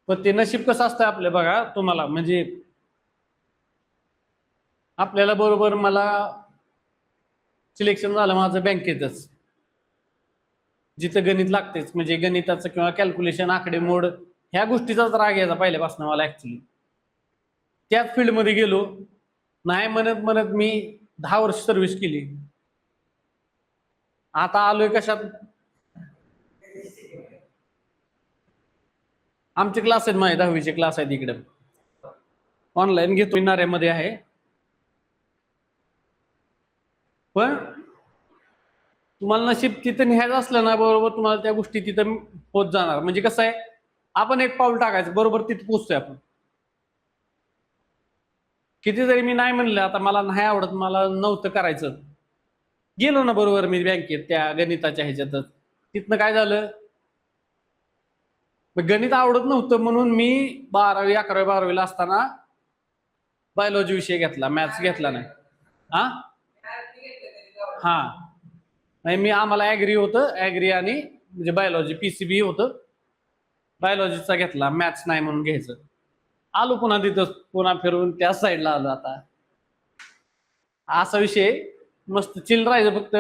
पण ते नशीब कसं असतं आपलं बघा तुम्हाला, म्हणजे आपल्याला बरोबर मला सिलेक्शन झालं माझं बँकेतच, जिथं गणित लागतेच. म्हणजे गणिताचं किंवा कॅल्क्युलेशन, आकडेमोड, ह्या गोष्टीचाच राग यायचा पहिल्यापासून मला ऍक्च्युली. त्याच फील्डमध्ये गेलो, नाही म्हणत मी 10 वर्ष सर्व्हिस केली. आता आलोय कशात? आमचे क्लास आहेत, माझे 10वीचे क्लास आहेत इकडे, ऑनलाईन घेतो, नाऱ्यामध्ये आहे. पण तुम्हाला नशीब तिथं न्यायचं असलं ना, बरोबर तुम्हाला त्या गोष्टी तिथं होत जाणार. म्हणजे कसं आहे, आपण एक पाऊल टाकायचं, बरोबर तिथे पोहोचतोय आपण. किती जरी मी नाही म्हणलं, आता मला नाही आवडत, मला नव्हतं करायचं, गेलो ना बरोबर मी बँकेत त्या गणिताच्या ह्याच्यातच. तिथनं काय झालं, गणित आवडत नव्हतं म्हणून मी 12वी 11वी 12वीला असताना बायोलॉजी विषय घेतला, मॅथ्स घेतला नाही. हा नाही, मी आम्हाला ऍग्री होतं, ऍग्री आणि म्हणजे बायोलॉजी PCB होतं, बायोलॉजीचा घेतला, मॅथ्स नाही म्हणून घ्यायचं. आलो पुन्हा तिथं, पुन्हा फिरून त्या साईडला आलो. आता असा विषय, मस्त चिल राहायचं, फक्त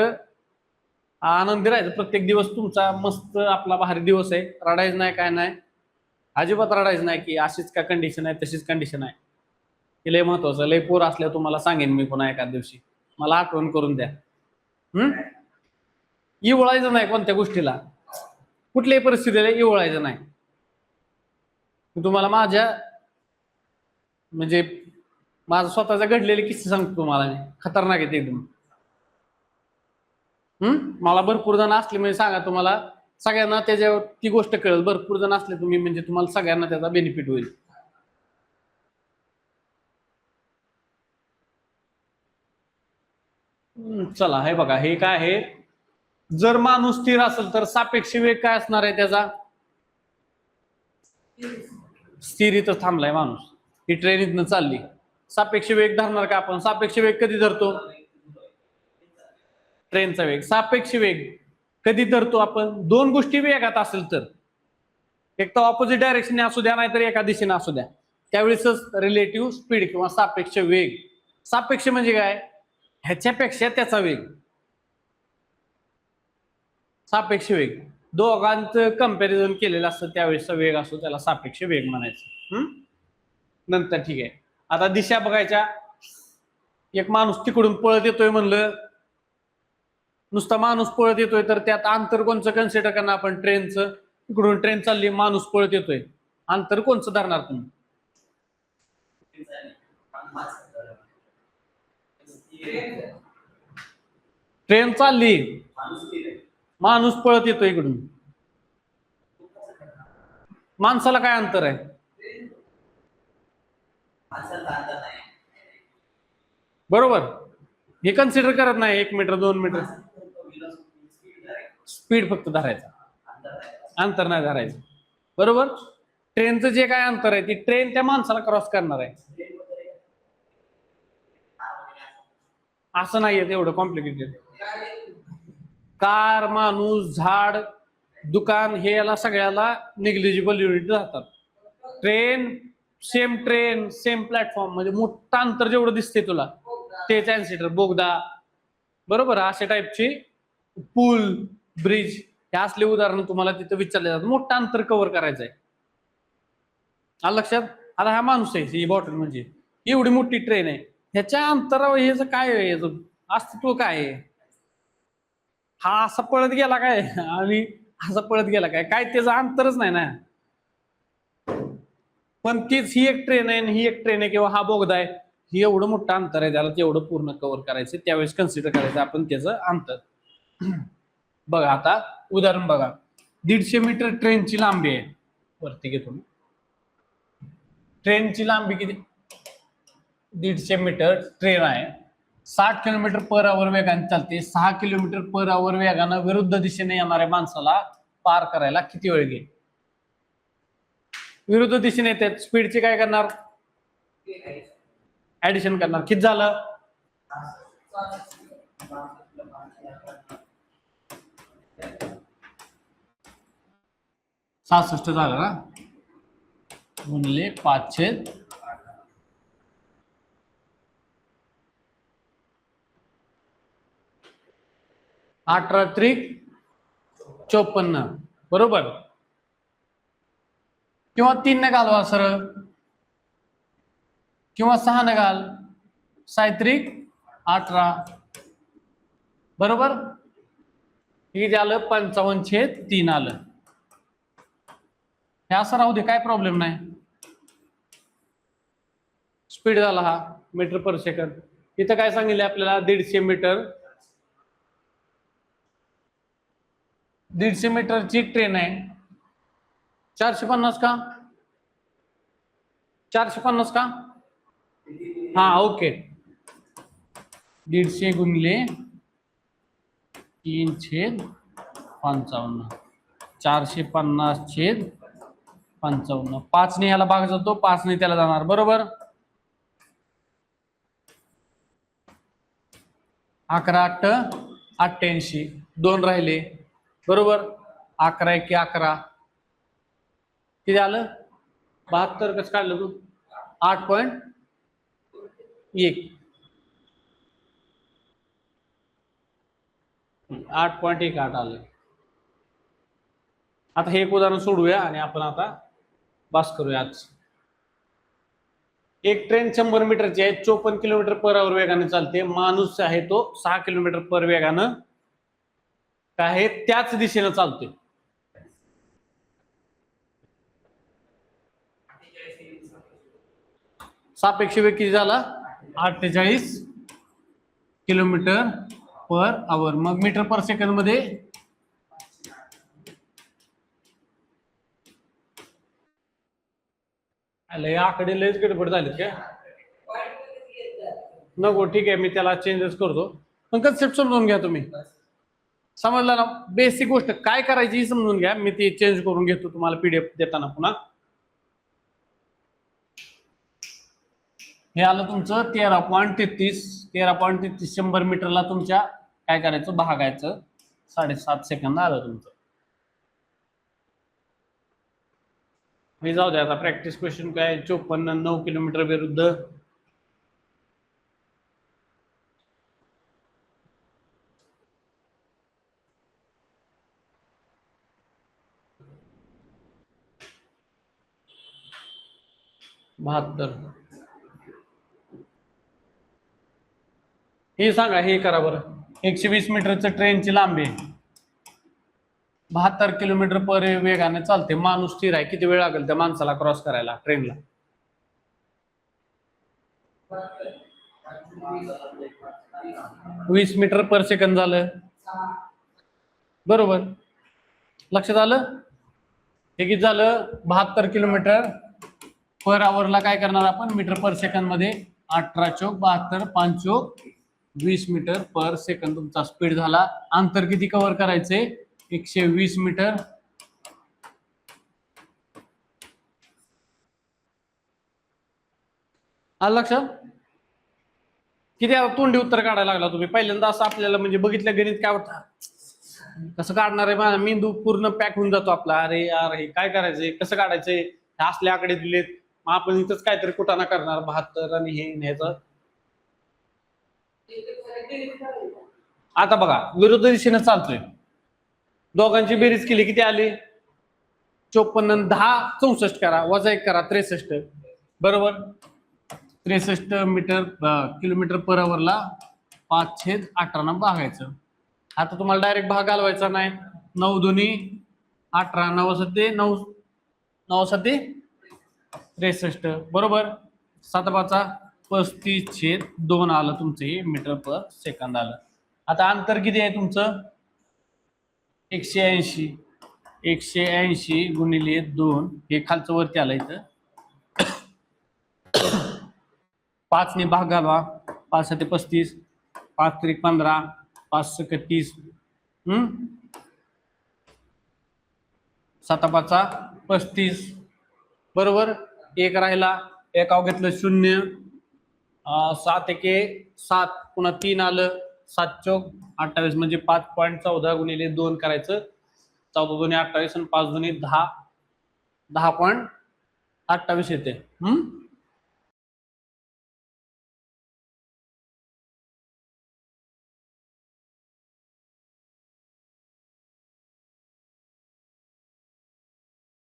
आनंदी राहायचं. प्रत्येक दिवस तुमचा मस्त आपला भारी दिवस आहे. रडायचं नाही, काय नाही, अजिबात रडायचं नाही की अशीच का कंडिशन आहे, तशीच कंडिशन आहे. हे लय महत्वाचं. लय पोर असल्या तुम्हाला सांगेन मी पुन्हा एखाद दिवशी, मला आठवण करून द्या. इवळायचं नाही कोणत्या गोष्टीला, कुठल्याही परिस्थितीला इवळायचं नाही. तुम्हाला माझ्या म्हणजे माझा स्वतःचा घडलेले किस्से सांगतो तुम्हाला, खतरनाक आहेत एकदम. मला भरपूर जण असले म्हणजे सांगा, तुम्हाला सगळ्यांना त्याच्यावर ती गोष्ट कळेल. भरपूर जण असले तुम्ही म्हणजे तुम्हाला सगळ्यांना त्याचा बेनिफिट होईल. चला, हे बघा, हे काय आहे, जर माणूस स्थिर असेल तर सापेक्ष वेग काय असणार आहे त्याचा? स्थिर इथं थांबलाय माणूस, ही ट्रेन इथनं चालली, सापेक्ष वेग धरणार का आपण? सापेक्ष वेग कधी धरतो? ट्रेनचा वेग. सापेक्ष वेग कधी धरतो आपण? दोन गोष्टी वेगात असेल तर. एक तर ऑपोजिट डायरेक्शनने असू द्या नाहीतर एका दिशेने असू द्या, त्यावेळेसच रिलेटिव्ह स्पीड किंवा सापेक्ष वेग. सापेक्ष म्हणजे काय? ह्याच्यापेक्षा त्याचा वेग. सापेक्ष वेग दोघांचं कंपॅरिझन केलेलं असतं त्यावेळेसचा वेग असतो, त्याला सापेक्ष वेग म्हणायचं. नंतर ठीक आहे, आता दिशा बघायच्या. एक माणूस तिकडून पळत येतोय म्हणलं, नुसता माणूस पळत येतोय तर त्यात अंतर कोणचं कन्सिडर करणार आपण? ट्रेनचं. तिकडून ट्रेन चालली, माणूस पळत येतोय, अंतर कोणचं धरणार तुम्ही? ट्रेन चालली, माणूस पळत येतोय इकडून, माणसाला काय अंतर आहे? बरोबर, हे कन्सिडर करत नाही 1 मीटर 2 मीटर, स्पीड फक्त धरायचा, अंतर नाही धरायचं. बरोबर, ट्रेनचं जे काय अंतर आहे ती ट्रेन त्या माणसाला क्रॉस करणार आहे. असं नाहीये तेवढं कॉम्प्लिकेटेड. कार, माणूस, झाड, दुकान हे याला सगळ्याला निग्लिजिबल युनिट जातात. ट्रेन सेम प्लॅटफॉर्म, म्हणजे मोठं अंतर जेवढं दिसते तुला तेच कन्सिडर. बोगदा, बरोबर, अशा टाईपचे पूल, ब्रिज, हे असले उदाहरण तुम्हाला तिथं विचारले जातात. मोठं अंतर कव्हर करायचं आहे. आलं लक्षात? आता हा माणूस आहे, ही बॉटल म्हणजे एवढी मोठी ट्रेन आहे, ह्याच्या अंतरावर ह्याचं काय आहे, अस्तित्व काय आहे? हा असा पळत गेला काय आणि असा पळत गेला काय, काय त्याचं अंतरच नाही ना. पण तीच ही एक ट्रेन आहे आणि ही एक ट्रेन आहे किंवा हा बोगदा आहे, ही एवढं मोठं अंतर आहे, त्याला तेवढं पूर्ण कव्हर करायचं, त्यावेळेस कन्सिडर करायचं आपण त्याचं अंतर. बघा आता उदाहरण बघा, 150 मीटर ट्रेनची लांबी आहे. वरती घेतो मी. ट्रेनची लांबी किती? 150 मीटर ट्रेन आहे, 60 किलोमीटर पर आवर वेगाने चालते. 6 किलोमीटर पर आवर वेगानं विरुद्ध दिशेने येणाऱ्या माणसाला पार करायला किती वेळ घेईल? विरुद्ध दिशेने येतात, स्पीडची काय करणार? ऍडिशन करणार. किती झालं? 66 झालं ना, गुणिले 5/18. 18×54, बरोबर. किंवा 3 ने घालवा सरळ, किंवा 6 ने घाल, 6×18, बरोबर. हे झालं 55/3 आलं. हे असं राहू दे, काय प्रॉब्लेम नाही. स्पीड झाला हा मीटर पर सेकंद. इथं काय सांगितलं आपल्याला? 150 मीटर. 150 मीटरची ट्रेन आहे. 450 का? 450 का? हा, ओके. 150 गुणिले 3/55, 450/55. 5 ने ह्याला भाग जातो, 5 ने त्याला जाणार, बरोबर. 11×8 = 88, 2 राहिले, बरोबर. 11×1 = 11, किती आलं? 72. कसं काढलं तू? 8.1. 8.18 आलं. आता हे एक उदाहरण सोडूया आणि आपण आता बस करूया आज. एक ट्रेन 100 मीटरची आहे, 54 किलोमीटर पर आवर वेगाने चालते. माणूस आहे तो 6 किलोमीटर पर वेगानं काय त्याच दिशेनं चालतोय. सापेक्ष वेग किती झाला? 48 किलोमीटर पर आवर. मग मीटर पर सेकंद मध्ये आकडे लयच गडबड झाले काय? नको, ठीक आहे, मी त्याला चेंजेस करतो. पण कन्सेप्ट समजून घ्या तुम्ही. समजलं ना? बेसिक गोष्ट काय करायची ही समजून घ्या. मी ती चेंज करून घेतो तुम्हाला पीडीएफ देताना पुन्हा. हे आलं तुमचं 13.33. 13.33 100 मीटरला तुमच्या काय करायचं? भागायचं. 7.5 सेकंद आलं तुमचं. हे जाऊ दे आता. प्रॅक्टिस क्वेश्चन काय 54 9 किलोमीटर विरुद्ध बहात्तर. हे सांगा, हे करा बरं. 120 मीटरचं ट्रेनची लांबी 72 किलोमीटर पर वेगाने चालते. माणूस स्थिर आहे. किती वेळ लागेल त्या माणसाला क्रॉस करायला ट्रेनला? 20 मीटर पर सेकंद झालं. बरोबर. लक्षात आलं? हे किती झालं? 72 किलोमीटर पर आवरला काय करणार आपण? मीटर पर सेकंद मध्ये 18 चोक 72 5 चोक 20 मीटर पर सेकंद तुमचा स्पीड झाला. अंतर किती कव्हर करायचे? 120 मीटर. आलं लक्षात? किती तोंडी उत्तर काढायला लागला तुम्ही? पहिल्यांदा असं आपल्याला म्हणजे बघितलं गणित काय होतं, कसं काढणार आहे? माझा मेंदू पूर्ण पॅक होऊन जातो आपला. अरे यार, हे काय करायचंय, कसं काढायचंय? असले आकडे दिलेत, मग आपण इथंच काहीतरी कुटाणा करणार. 72 आणि हे न्यायचं. आता बघा, विरुद्ध दिशेने चालतोय. दोघांची बेरीज केली, किती आली? 54 10 64 करा, वजा 1 करा 63. बरोबर. 63 मीटर किलोमीटर पर आवरला 5/18 भागायचं. आता तुम्हाला डायरेक्ट भाग घालवायचा नाही. 9 दुनी 18 9 सत्ते 9 9 सत्ते 63. बरोबर. 7/5 35/2 आलं तुमचं, हे मीटर पर सेकंद आलं. आता अंतर किती आहे तुमचं? 180. 180 गुणिले 2, हे खालचं वरती आलं इथं. 5 ने भाग घालवा. 5 7 35 5 3 15 5 6 30. 7/5 35. बरोबर. 1 राहिला, एकाव घेतलं 0. 7 1 7 पुन्हा 3 आलं. 7 चौक 28 म्हणजे 5.14 गुणिले 2 करायचं. 14 दुनी 28 आणि 5 दुनी 10 10.28 येते.